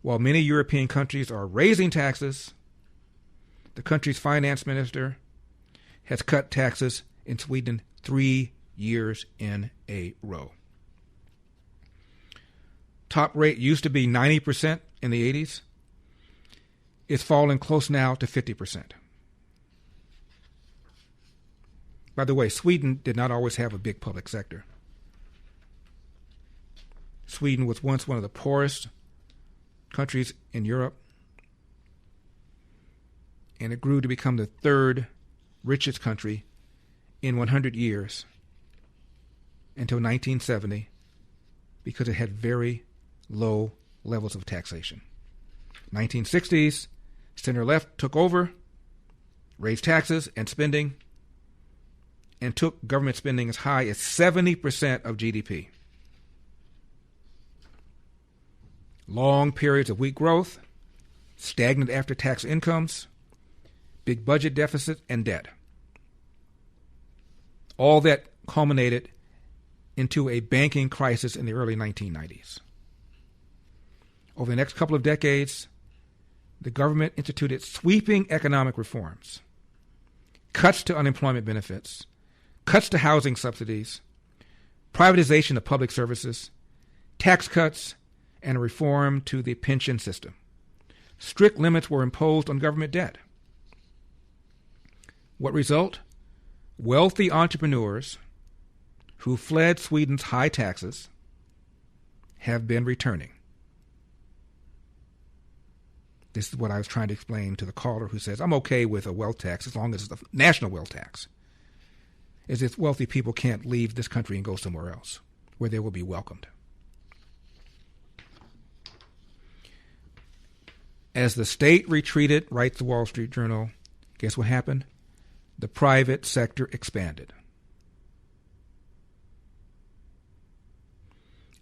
Speaker 3: While many European countries are raising taxes, the country's finance minister has cut taxes in Sweden 3 years in a row. Top rate used to be 90% in the 80s. It's fallen close now to 50%. By the way, Sweden did not always have a big public sector. Sweden was once one of the poorest countries in Europe, and it grew to become the 3rd richest country in 100 years until 1970 because it had very low levels of taxation. 1960s, center-left took over, raised taxes and spending, and took government spending as high as 70% of GDP. Long periods of weak growth, stagnant after-tax incomes, big budget deficit, and debt. All that culminated into a banking crisis in the early 1990s. Over the next couple of decades, the government instituted sweeping economic reforms, cuts to unemployment benefits, cuts to housing subsidies, privatization of public services, tax cuts, and a reform to the pension system. Strict limits were imposed on government debt. What result? wealthy entrepreneurs who fled Sweden's high taxes have been returning. This is what I was trying to explain to the caller who says, I'm okay with a wealth tax as long as it's a national wealth tax. Is if wealthy people can't leave this country and go somewhere else where they will be welcomed. As the state retreated, writes the Wall Street Journal, guess what happened? The private sector expanded.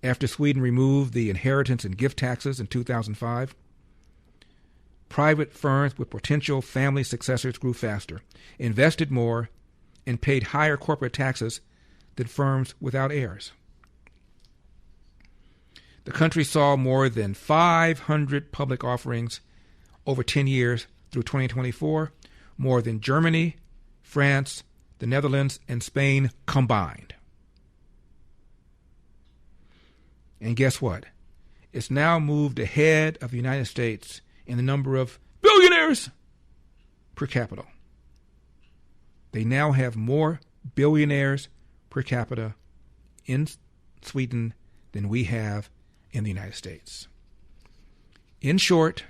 Speaker 3: After Sweden removed the inheritance and gift taxes in 2005, private firms with potential family successors grew faster, invested more, and paid higher corporate taxes than firms without heirs. The country saw more than 500 public offerings over 10 years through 2024, more than Germany, France, the Netherlands, and Spain combined. And guess what? It's now moved ahead of the United States in the number of billionaires per capita. They now have more billionaires per capita in Sweden than we have in the United States. In short,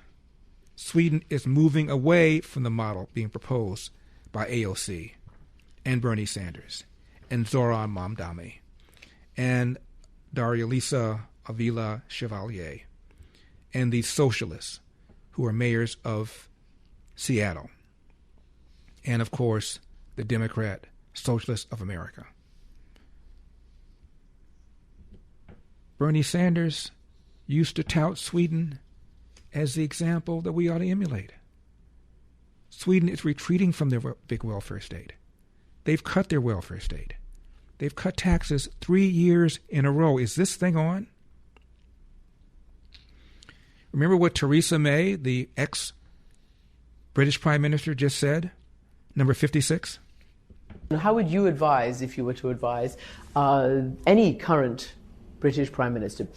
Speaker 3: Sweden is moving away from the model being proposed by AOC and Bernie Sanders and Zoran Mamdani and Daria-Lisa Avila Chevalier and these socialists who are mayors of Seattle, and of course the Democrat Socialists of America. Bernie Sanders used to tout Sweden as the example that we ought to emulate. Sweden is retreating from their big welfare state. They've cut their welfare state. They've cut taxes 3 years in a row. Is this thing on? Remember what Theresa May, the ex-British Prime Minister, just said? Number 56?
Speaker 16: How would you advise, if you were to advise, any current British Prime Minister?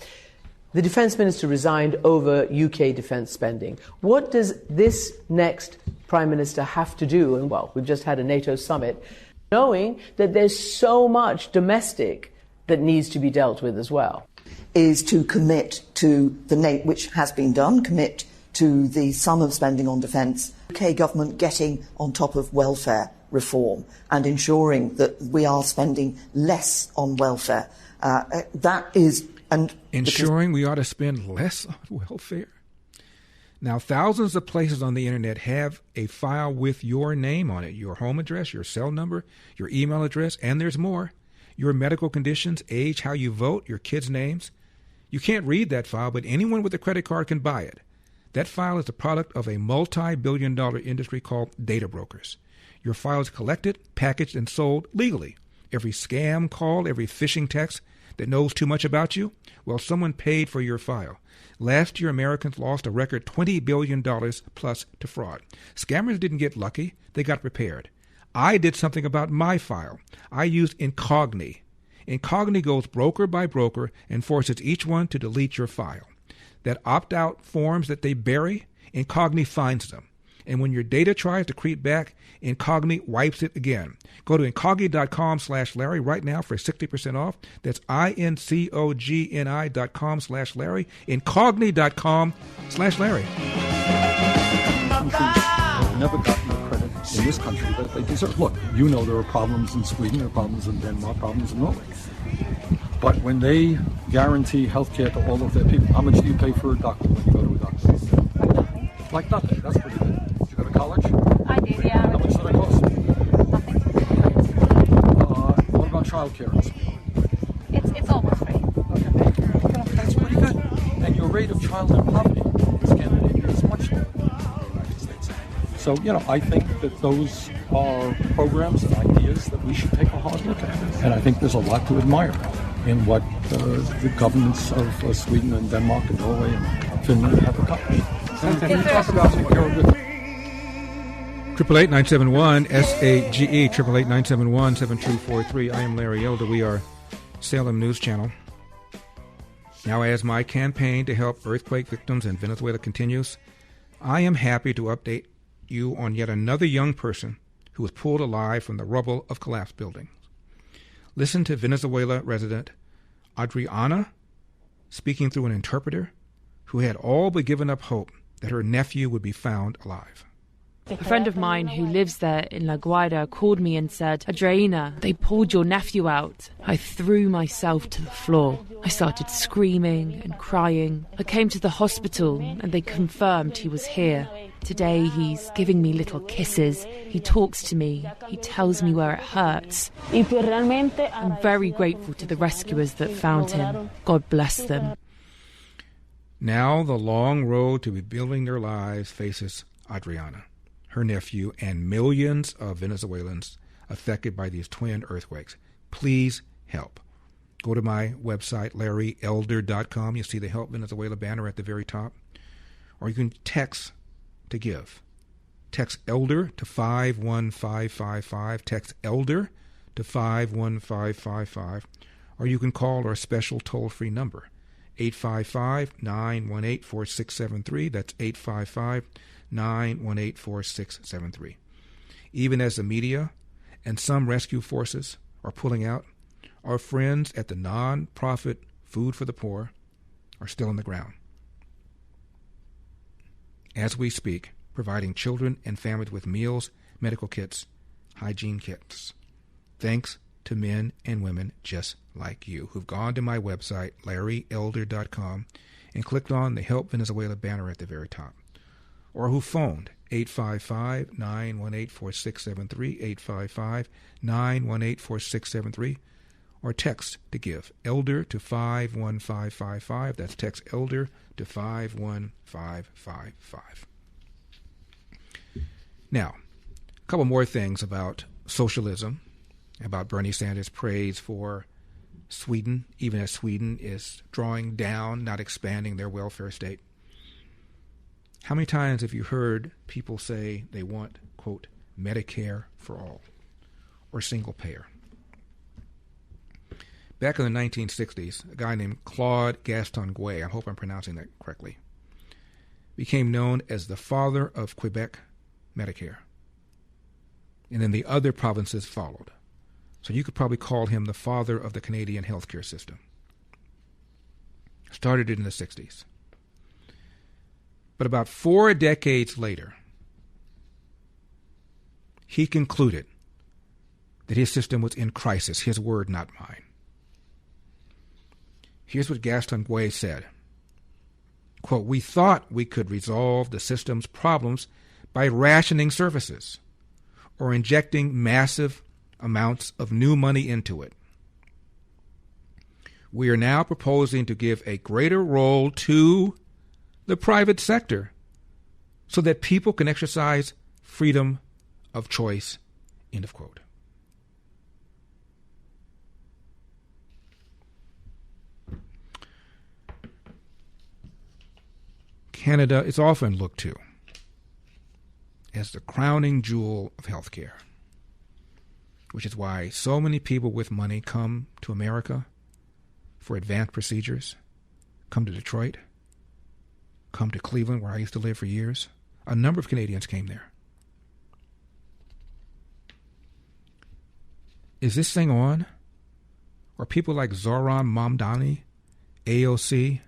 Speaker 16: The Defence Minister resigned over UK defence spending. What does this next Prime Minister have to do? And, well, we've just had a NATO summit, knowing that there's so much domestic that needs to be dealt with as well.
Speaker 17: Is to commit to the NATO, which has been done, commit to the sum of spending on defence, UK government getting on top of welfare reform and ensuring that we are spending less on welfare. That is...
Speaker 3: ensuring we ought to spend less on welfare? Now, thousands of places on the internet have a file with your name on it, your home address, your cell number, your email address, and there's more. Your medical conditions, age, how you vote, your kids' names. You can't read that file, but anyone with a credit card can buy it. That file is the product of a multi-billion-dollar industry called data brokers. Your file is collected, packaged, and sold legally. Every scam call, every phishing text that knows too much about you, well, someone paid for your file. Last year, Americans lost a record $20 billion plus to fraud. Scammers didn't get lucky. They got prepared. I did something about my file. I used Incogni. Incogni goes broker by broker and forces each one to delete your file. That opt-out forms that they bury, Incogni finds them. And when your data tries to creep back, Incogni wipes it again. Go to Incogni.com/Larry right now for 60% off. That's INCOGNI.com/Larry. Incogni.com/Larry.
Speaker 5: Never gotten the credit in this country that they deserve. Look, you know there are problems in Sweden, there are problems in Denmark, problems in Norway. But when they guarantee health care to all of their people, how much do you pay for a doctor when you go to a doctor? Like nothing. That's pretty good. Did you go to college?
Speaker 23: I did, yeah.
Speaker 5: How much did that cost? What about child care?
Speaker 23: It's almost free.
Speaker 5: That's pretty good. And your rate of childhood poverty in Scandinavia is much lower than the United States. So, I think that those are programs and ideas that we should take a hard look at. And I think there's a lot to admire in what the governments of Sweden and Denmark and Norway and Finland have accomplished. And we talk about security.
Speaker 3: 888-971-SAGE, 888-971-7243. I am Larry Elder. We are Salem News Channel. Now, as my campaign to help earthquake victims in Venezuela continues, I am happy to update you on yet another young person who was pulled alive from the rubble of collapsed buildings. Listen to Venezuela resident Adriana speaking through an interpreter who had all but given up hope that her nephew would be found alive.
Speaker 14: A friend of mine who lives there in La Guaira called me and said, Adriana, they pulled your nephew out. I threw myself to the floor. I started screaming and crying. I came to the hospital and they confirmed he was here. Today he's giving me little kisses. He talks to me. He tells me where it hurts. I'm very grateful to the rescuers that found him. God bless them.
Speaker 3: Now the long road to rebuilding their lives faces Adriana, her nephew, and millions of Venezuelans affected by these twin earthquakes. Please help. Go to my website, LarryElder.com. You see the Help Venezuela banner at the very top. Or you can text to give. Text ELDER to 51555. Text ELDER to 51555. Or you can call our special toll-free number, 855-918-4673. That's 855-918-4673. Even as the media and some rescue forces are pulling out, our friends at the non-profit Food for the Poor are still on the ground. As we speak, providing children and families with meals, medical kits, hygiene kits. Thanks to men and women just like you who've gone to my website, LarryElder.com, and clicked on the Help Venezuela banner at the very top, or who phoned 855-918-4673, 855-918-4673, or text to give ELDER to 51555. That's text ELDER to 51555. Now, a couple more things about socialism, about Bernie Sanders' praise for Sweden, even as Sweden is drawing down, not expanding their welfare state. How many times have you heard people say they want, quote, Medicare for all, or single payer? Back in the 1960s, a guy named Claude Gaston-Guay, I hope I'm pronouncing that correctly, became known as the father of Quebec Medicare. And then the other provinces followed. So you could probably call him the father of the Canadian healthcare system. Started it in the 60s. But about 4 decades later, he concluded that his system was in crisis. His word, not mine. Here's what Gaston-Guay said. Quote, "We thought we could resolve the system's problems by rationing services or injecting massive amounts of new money into it. We are now proposing to give a greater role to the private sector so that people can exercise freedom of choice," end of quote. Canada is often looked to as the crowning jewel of healthcare, which is why so many people with money come to America for advanced procedures, come to Detroit, come to Cleveland, where I used to live for years. A number of Canadians came there. Is this thing on? Are people like Zoran Mamdani, AOC,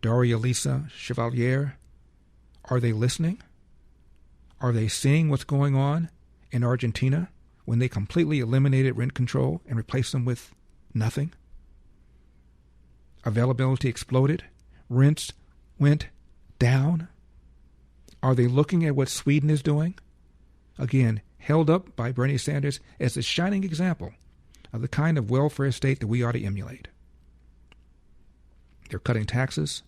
Speaker 3: Daria Lisa Chevalier, are they listening? Are they seeing what's going on in Argentina when they completely eliminated rent control and replaced them with nothing? Availability exploded. Rents went down. Are they looking at what Sweden is doing? Again, held up by Bernie Sanders as a shining example of the kind of welfare state that we ought to emulate. They're cutting taxes,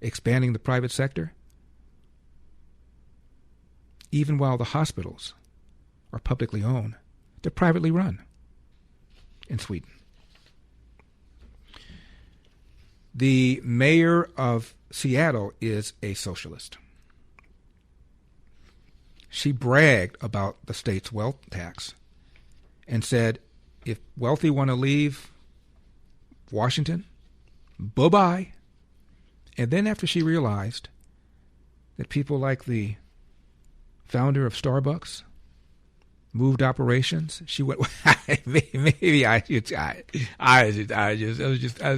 Speaker 3: expanding the private sector, even while the hospitals are publicly owned. They're privately run in Sweden. The mayor of Seattle is a socialist. She bragged about the state's wealth tax and said, if wealthy want to leave Washington, bye-bye. And then after she realized that people like the founder of Starbucks moved operations. She went. Maybe I was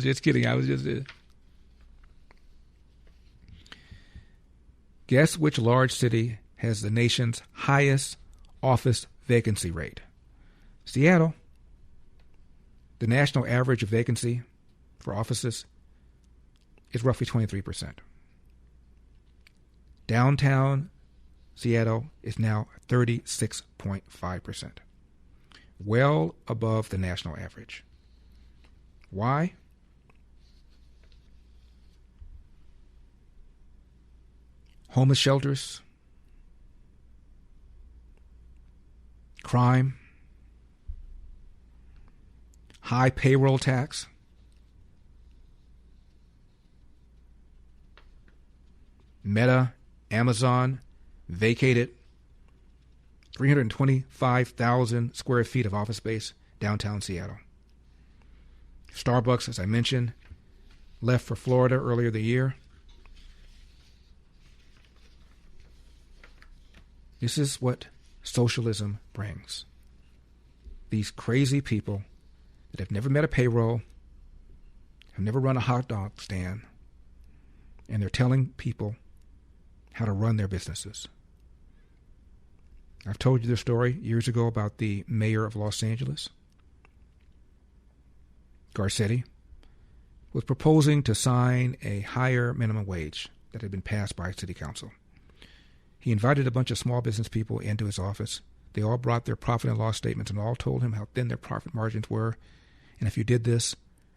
Speaker 3: just kidding. I was just. Guess which large city has the nation's highest office vacancy rate? Seattle. The national average of vacancy for offices is roughly 23%. Downtown Seattle is now 36.5%, well above the national average. Why? Homeless shelters, crime, high payroll tax, Meta, Amazon vacated 325,000 square feet of office space downtown Seattle. Starbucks, as I mentioned, left for Florida earlier the year. This is what socialism brings. These crazy people that have never met a payroll, have never run a hot dog stand, and they're telling people how to run their businesses. I've told you this story years ago about the mayor of Los Angeles. Garcetti was proposing to sign a higher minimum wage that had been passed by city council. He invited a bunch of small business people into his office. They all brought their profit and loss statements and all told him how thin their profit margins were. And if you did this,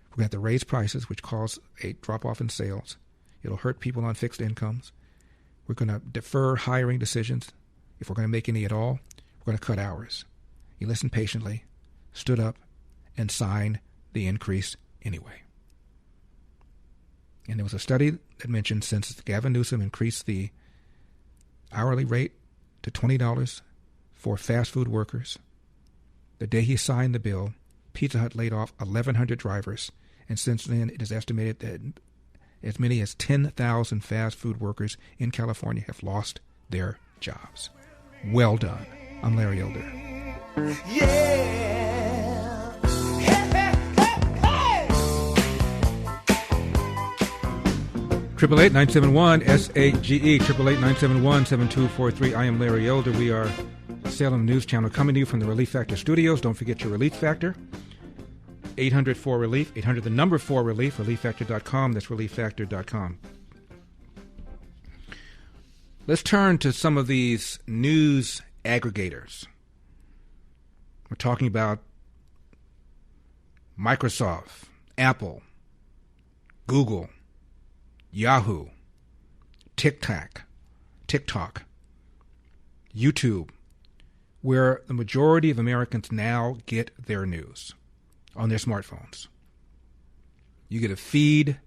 Speaker 3: we're going to have to raise prices, which cause a drop-off in sales. It'll hurt people on fixed incomes. We're going to defer hiring decisions. If we're going to make any at all, we're going to cut hours. He listened patiently, stood up, and signed the increase anyway. And there was a study that mentioned since Gavin Newsom increased the hourly rate to $20 for fast food workers, the day he signed the bill, Pizza Hut laid off 1,100 drivers, and since then it is estimated that as many as 10,000 fast food workers in California have lost their jobs. Well done. I'm Larry Elder.
Speaker 4: Yeah.
Speaker 3: 888-971-SAGE, 888-971-7243. I am Larry Elder. We are Salem News Channel coming to you from the Relief Factor studios. Don't forget your Relief Factor. 800-4RELIEF, 800 the number 4RELIEF, relieffactor.com. That's relieffactor.com. Let's turn to some of these news aggregators. We're talking about Microsoft, Apple, Google, Yahoo, TikTok, YouTube, where the majority of Americans now get their news on their smartphones. You get a feed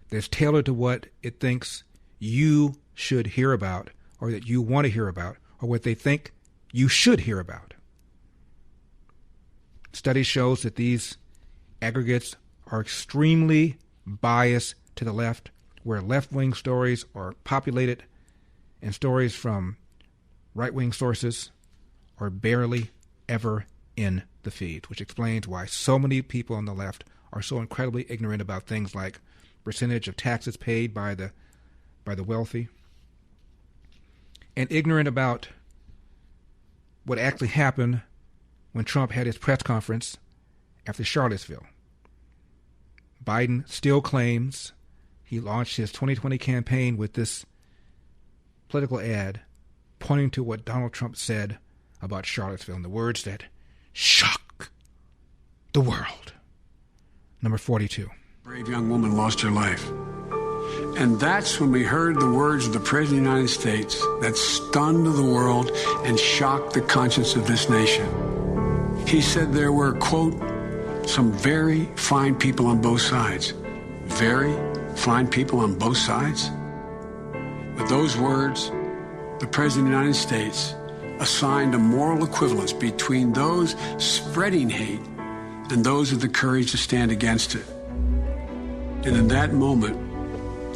Speaker 3: that's tailored to what it thinks you should hear about, or that you want to hear about, or what they think you should hear about. Study shows that these aggregates are extremely biased to the left, where left-wing stories are populated and stories from right-wing sources are barely ever in the feed, which explains why so many people on the left are so incredibly ignorant about things like percentage of taxes paid by the wealthy, and ignorant about what actually happened when Trump had his press conference after Charlottesville. Biden still claims he launched his 2020 campaign with this political ad pointing to what Donald Trump said about Charlottesville and the words that shock the world. Number 42.
Speaker 19: Brave young woman lost her life. And that's when we heard the words of the President of the United States that stunned the world and shocked the conscience of this nation. He said there were, quote, some very fine people on both sides. Very fine people on both sides? With those words, the President of the United States assigned a moral equivalence between those spreading hate and those with the courage to stand against it. And in that moment,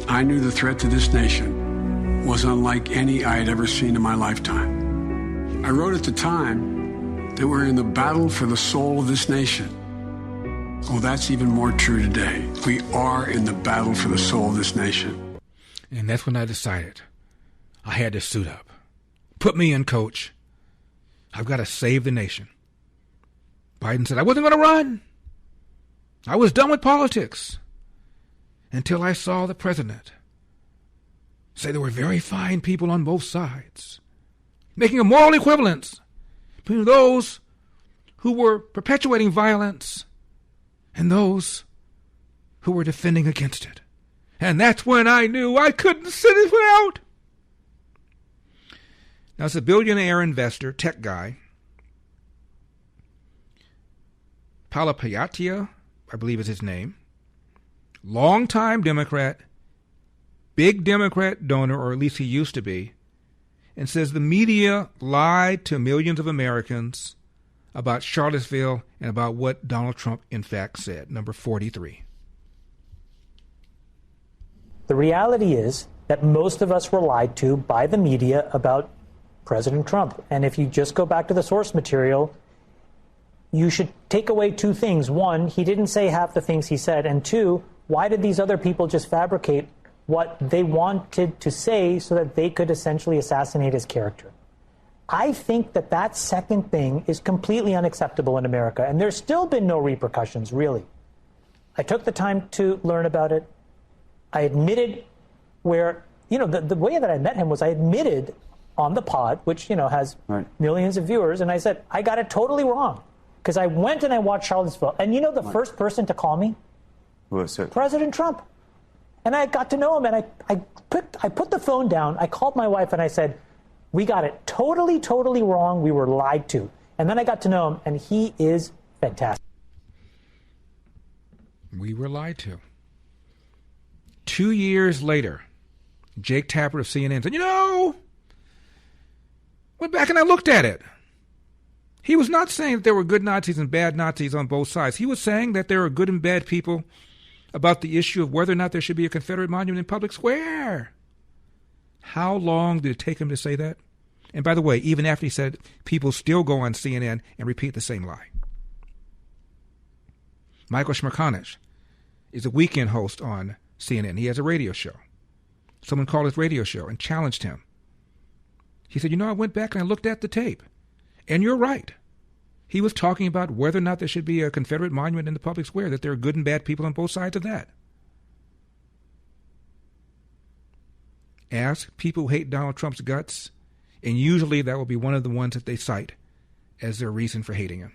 Speaker 19: I knew the threat to this nation was unlike any I had ever seen in my lifetime. I wrote at the time that we're in the battle for the soul of this nation. Well, that's even more true today. We are in the battle for the soul of this nation.
Speaker 3: And that's when I decided I had to suit up. Put me in, coach. I've got to save the nation. Biden said I wasn't going to run. I was done with politics until I saw the president say there were very fine people on both sides, making a moral equivalence between those who were perpetuating violence and those who were defending against it. And that's when I knew I couldn't sit it out. Now, it's a billionaire investor, tech guy, Palapayattia, I believe is his name, longtime Democrat, big Democrat donor, or at least he used to be, and says the media lied to millions of Americans about Charlottesville and about what Donald Trump in fact said. Number 43.
Speaker 1: The reality is that most of us were lied to by the media about President Trump. And if you just go back to the source material, you should take away two things. One, he didn't say half the things he said. And two, why did these other people just fabricate what they wanted to say so that they could essentially assassinate his character? I think that that second thing is completely unacceptable in America. And there's still been no repercussions, really. I took the time to learn about it. I admitted where, the way that I met him was I admitted on the pod, which, has millions of viewers. And I said, I got it totally wrong. Because I went and I watched Charlottesville. And the first person to call me?
Speaker 20: Who was it?
Speaker 1: President Trump. And I got to know him. And I put the phone down. I called my wife and I said, we got it totally, totally wrong. We were lied to. And then I got to know him. And he is fantastic.
Speaker 3: We were lied to. 2 years later, Jake Tapper of CNN said, went back and I looked at it. He was not saying that there were good Nazis and bad Nazis on both sides. He was saying that there are good and bad people about the issue of whether or not there should be a Confederate monument in public square. How long did it take him to say that? And by the way, even after he said it, people still go on CNN and repeat the same lie. Michael Smerconish is a weekend host on CNN. He has a radio show. Someone called his radio show and challenged him. He said, I went back and I looked at the tape. And you're right. He was talking about whether or not there should be a Confederate monument in the public square, that there are good and bad people on both sides of that. Ask people who hate Donald Trump's guts, and usually that will be one of the ones that they cite as their reason for hating him.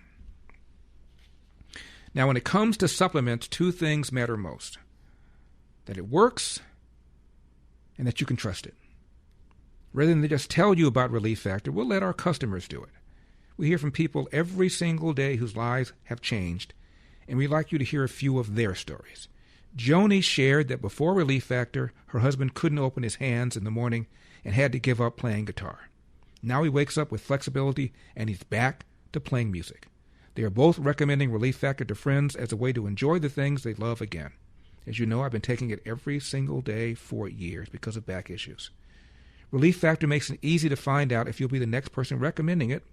Speaker 3: Now, when it comes to supplements, two things matter most: that it works and that you can trust it. Rather than just tell you about Relief Factor, we'll let our customers do it. We hear from people every single day whose lives have changed, and we'd like you to hear a few of their stories. Joni shared that before Relief Factor, her husband couldn't open his hands in the morning and had to give up playing guitar. Now he wakes up with flexibility, and he's back to playing music. They are both recommending Relief Factor to friends as a way to enjoy the things they love again. As you know, I've been taking it every single day for years because of back issues. Relief Factor makes it easy to find out if you'll be the next person recommending it.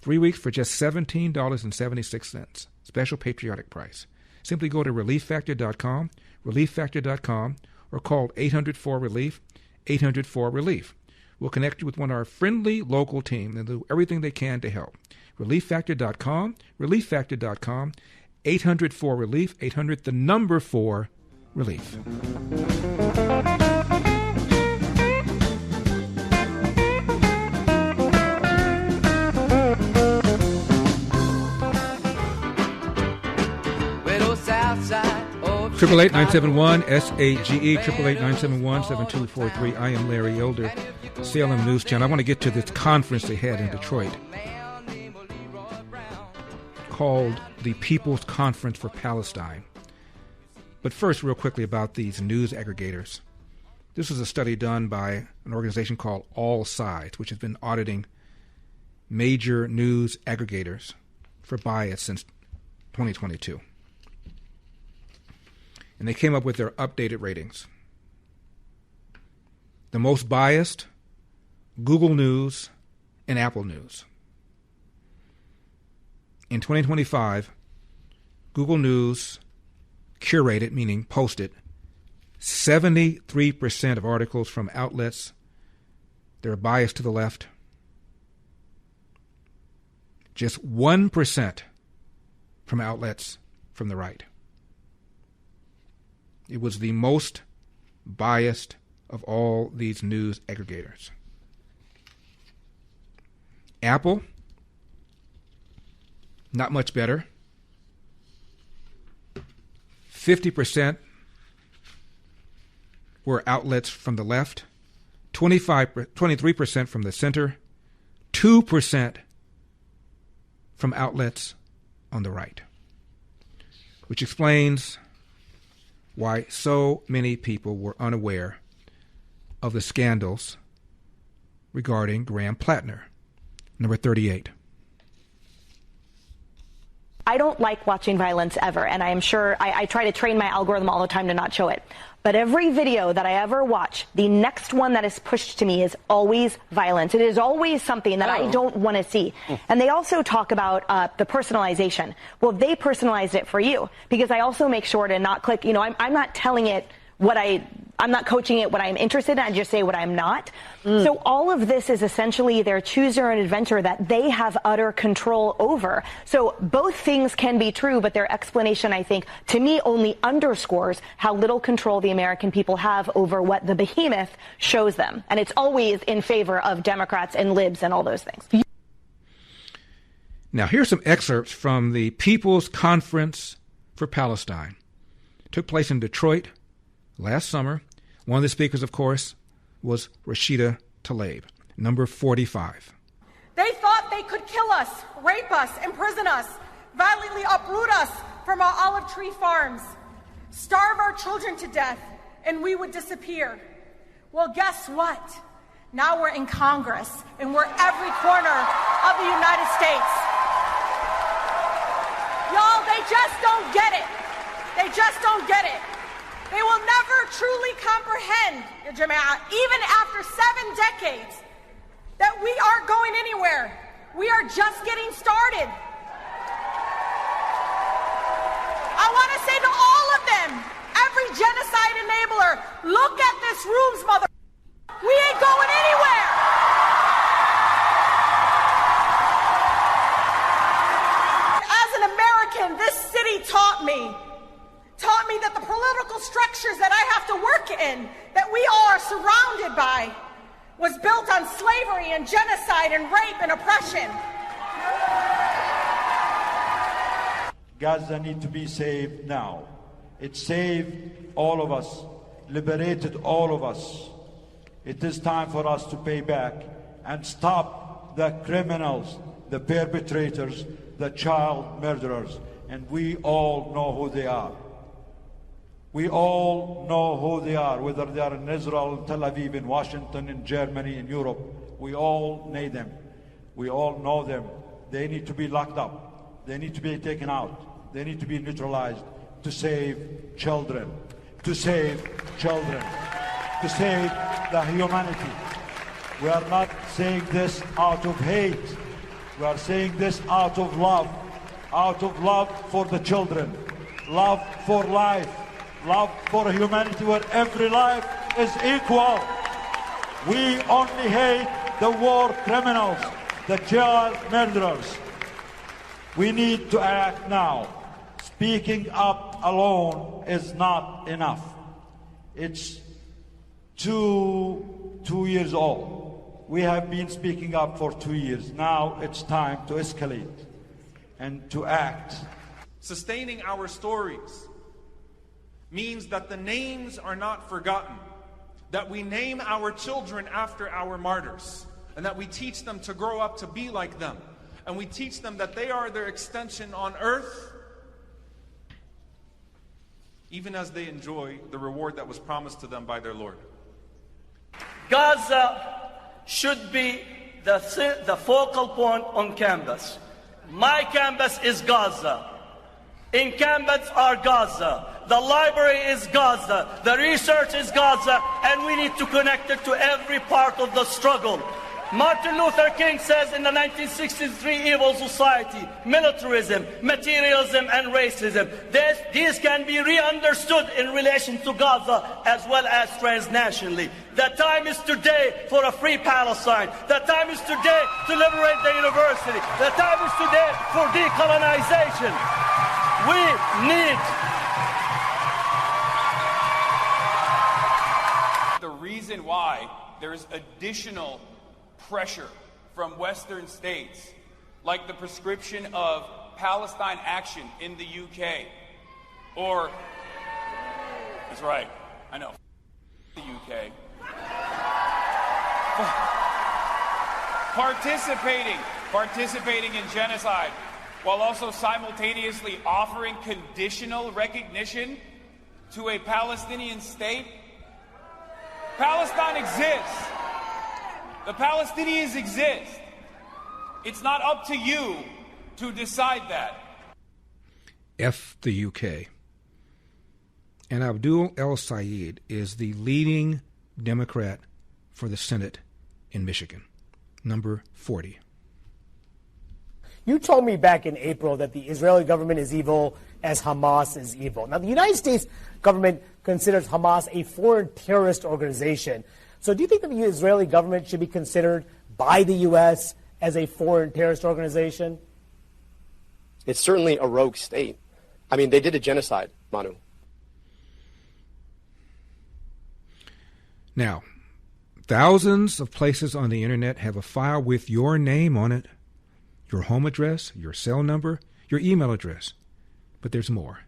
Speaker 3: 3 weeks for just $17.76. Special patriotic price. Simply go to relieffactor.com, relieffactor.com, or call 800-4-RELIEF, 800-4-RELIEF. We'll connect you with one of our friendly local team and do everything they can to help. Relieffactor.com, relieffactor.com, 800-4-RELIEF, 800-4-RELIEF. Triple 8-971 SAGE 888-971-7243. I am Larry Elder, Salem News Channel. I want to get to this conference they had in Detroit called the People's Conference for Palestine. But first, real quickly about these news aggregators. This is a study done by an organization called All Sides, which has been auditing major news aggregators for bias since 2022. And they came up with their updated ratings. The most biased, Google News and Apple News. In 2025, Google News curated, meaning posted, 73% of articles from outlets that are biased to the left. Just 1% from outlets from the right. It was the most biased of all these news aggregators. Apple, not much better. 50% were outlets from the left, 23% from the center, 2% from outlets on the right, which explains why so many people were unaware of the scandals regarding Graham Plattner. Number 38.
Speaker 2: I don't like watching violence ever, and I am sure I try to train my algorithm all the time to not show it. But every video that I ever watch, the next one that is pushed to me is always violence. It is always something that I don't want to see. And they also talk about the personalization. Well, they personalized it for you, because I also make sure to not click, I'm not telling it what I'm not coaching it what I'm interested in. I just say what I'm not. So all of this is essentially their choose your own adventure that they have utter control over. So both things can be true, but their explanation, I think, to me only underscores how little control the American people have over what the behemoth shows them. And it's always in favor of Democrats and libs and all those things.
Speaker 3: Now, here's some excerpts from the People's Conference for Palestine. It took place in Detroit last summer. One of the speakers, of course, was Rashida Tlaib, number 45.
Speaker 20: They thought they could kill us, rape us, imprison us, violently uproot us from our olive tree farms, starve our children to death, and we would disappear. Well, guess what? Now we're in Congress, and we're every corner of the United States. Y'all, they just don't get it. They just don't get it. They will never truly comprehend, even after 7 decades, that we aren't going anywhere. We are just getting started. I want to say to all of them, every genocide enabler, look at this room's mother. We ain't going anywhere. As an American, this city taught me that the political structures that I have to work in, that we all are surrounded by, was built on slavery and genocide and rape and oppression.
Speaker 21: Gaza needs to be saved now. It saved all of us, liberated all of us. It is time for us to pay back and stop the criminals, the perpetrators, the child murderers. And we all know who they are. We all know who they are, whether they are in Israel, in Tel Aviv, in Washington, in Germany, in Europe. We all know them. We all know them. They need to be locked up. They need to be taken out. They need to be neutralized to save children. To save children. To save the humanity. We are not saying this out of hate. We are saying this out of love. Out of love for the children. Love for life. Love for humanity where every life is equal. We only hate the war criminals, the child murderers. We need to act now. Speaking up alone is not enough. It's two years old. We have been speaking up for 2 years. Now it's time to escalate and to act.
Speaker 24: Sustaining our stories means that the names are not forgotten, that we name our children after our martyrs, and that we teach them to grow up to be like them, and we teach them that they are their extension on earth, even as they enjoy the reward that was promised to them by their Lord.
Speaker 25: Gaza should be the focal point on campus. My campus is Gaza. In campus are Gaza. The library is Gaza. The research is Gaza. And we need to connect it to every part of the struggle. Martin Luther King says in the 1963 evil society, militarism, materialism, and racism. These can be re-understood in relation to Gaza as well as transnationally. The time is today for a free Palestine. The time is today to liberate the university. The time is today for decolonization. We need...
Speaker 7: The reason why there's additional pressure from Western states, like the prescription of Palestine action in the UK, or, that's right, I know, the UK, participating in genocide, while also simultaneously offering conditional recognition to a Palestinian state. Palestine exists. The Palestinians exist. It's not up to you to decide that.
Speaker 3: F the UK. And Abdul El-Sayed is the leading Democrat for the Senate in Michigan, number 40.
Speaker 8: You told me back in April that the Israeli government is evil as Hamas is evil. Now, the United States government considers Hamas a foreign terrorist organization. So do you think that the Israeli government should be considered by the U.S. as a foreign terrorist organization?
Speaker 9: It's certainly a rogue state. I mean, they did a genocide, Manu.
Speaker 3: Now, thousands of places on the internet have a file with your name on it, your home address, your cell number, your email address. But there's more.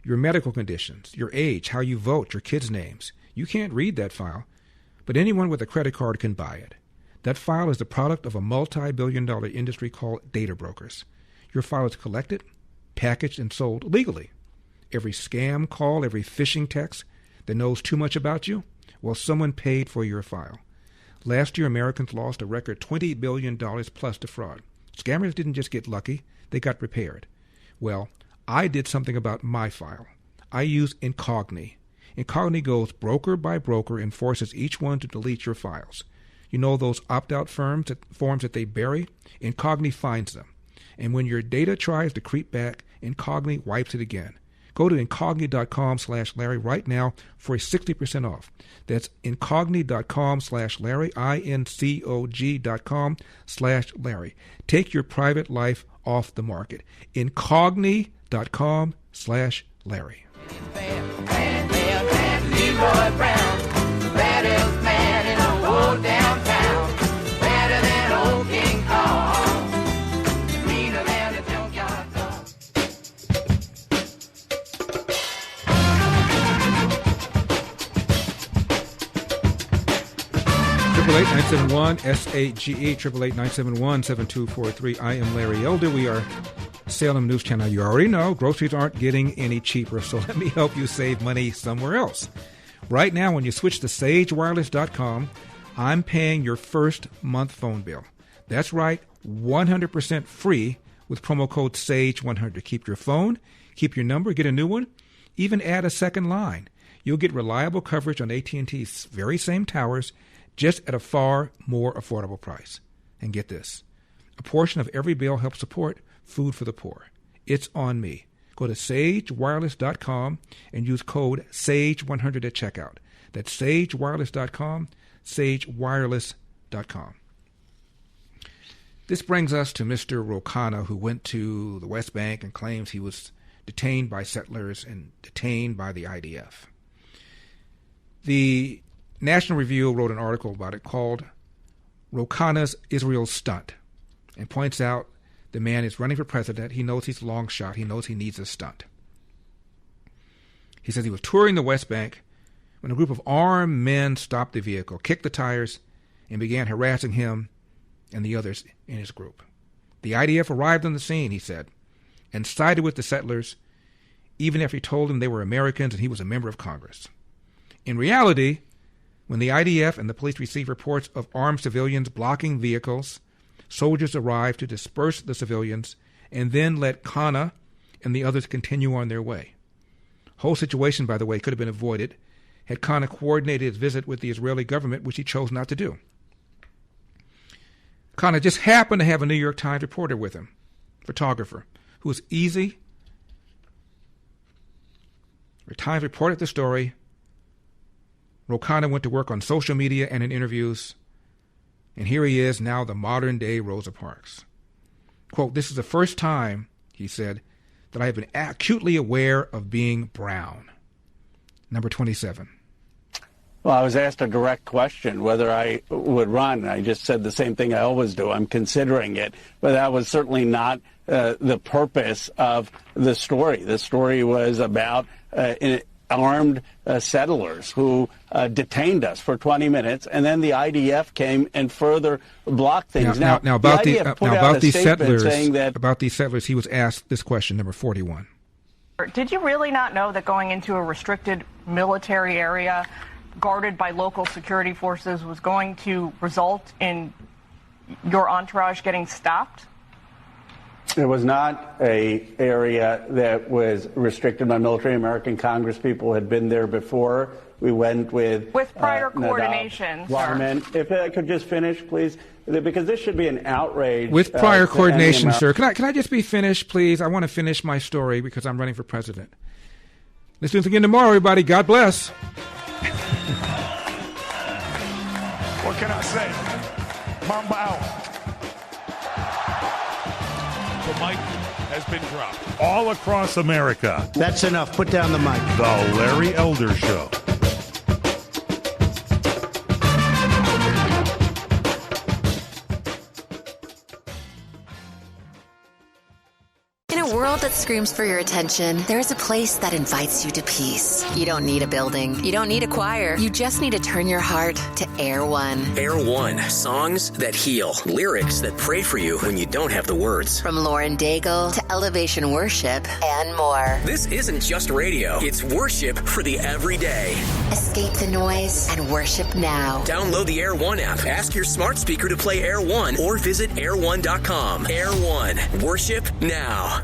Speaker 3: Your medical conditions, your age, how you vote, your kids' names. You can't read that file, but anyone with a credit card can buy it. That file is the product of a multi-billion-dollar industry called data brokers. Your file is collected, packaged, and sold legally. Every scam call, every phishing text that knows too much about you, well, someone paid for your file. Last year, Americans lost a record $20 billion plus to fraud. Scammers didn't just get lucky, they got prepared. Well, I did something about my file. I use Incogni. Incogni goes broker by broker and forces each one to delete your files. You know those opt-out forms that they bury? Incogni finds them. And when your data tries to creep back, Incogni wipes it again. Go to incogni.com/Larry right now for a 60% off. That's incogni.com/Larry, incog.com/Larry. Take your private life off the market. Incogni.com/Larry.
Speaker 4: Leroy Brown, the baddest man in the whole downtown. Better than old King Kong, meaner than the junkyard dog.
Speaker 3: 888-971-SAGE, 888-971-7243. I am Larry Elder. We are Salem News Channel. You already know groceries aren't getting any cheaper, so let me help you save money somewhere else. Right now, when you switch to sagewireless.com, I'm paying your first month phone bill. That's right, 100% free with promo code SAGE100. Keep your phone, keep your number, get a new one, even add a second line. You'll get reliable coverage on AT&T's very same towers, just at a far more affordable price. And get this, a portion of every bill helps support Food for the Poor. It's on me. Go to sagewireless.com and use code SAGE100 at checkout. That's sagewireless.com, sagewireless.com. This brings us to Mr. Ro Khanna, who went to the West Bank and claims he was detained by settlers and detained by the IDF. The National Review wrote an article about it called Ro Khanna's Israel Stunt and points out the man is running for president. He knows he's a long shot. He knows he needs a stunt. He says he was touring the West Bank when a group of armed men stopped the vehicle, kicked the tires, and began harassing him and the others in his group. The IDF arrived on the scene, he said, and sided with the settlers, even if he told them they were Americans and he was a member of Congress. In reality, when the IDF and the police received reports of armed civilians blocking vehicles, soldiers arrived to disperse the civilians and then let Khanna and the others continue on their way. Whole situation, by the way, could have been avoided had Khanna coordinated his visit with the Israeli government, which he chose not to do. Connor just happened to have a New York Times reporter with him, photographer, who was easy. The Times reported the story. Ro Khanna went to work on social media and in interviews. And here he is now, the modern-day Rosa Parks. Quote, "This is the first time," he said, "that I have been acutely aware of being brown." Number 27.
Speaker 10: Well, I was asked a direct question whether I would run. I just said the same thing I always do. I'm considering it. But that was certainly not the purpose of the story. The story was about armed settlers who detained us for 20 minutes, and then the IDF came and further blocked things.
Speaker 3: Now about these settlers, he was asked this question, number 41.
Speaker 12: Did you really not know that going into a restricted military area guarded by local security forces was going to result in your entourage getting stopped?
Speaker 10: It was not an area that was restricted by military. American Congress people had been there before. We went with
Speaker 12: prior coordination.
Speaker 10: If I could just finish, please, because this should be an outrage.
Speaker 3: With prior coordination, sir. Can I just be finished, please? I want to finish my story because I'm running for president. Let's do this again tomorrow, everybody. God bless.
Speaker 13: What can I say? Mamba out. The mic has been dropped all across America.
Speaker 18: That's enough. Put down the mic.
Speaker 13: The Larry Elder Show.
Speaker 22: In a world that screams for your attention, there is a place that invites you to peace. You don't need a building. You don't need a choir. You just need to turn your heart to Air One.
Speaker 26: Air One. Songs that heal. Lyrics that pray for you when you don't have the words.
Speaker 22: From Lauren Daigle to Elevation Worship and more.
Speaker 26: This isn't just radio. It's worship for the everyday.
Speaker 22: Escape the noise and worship now.
Speaker 26: Download the Air One app. Ask your smart speaker to play Air One or visit air1.com. Air One. Worship now.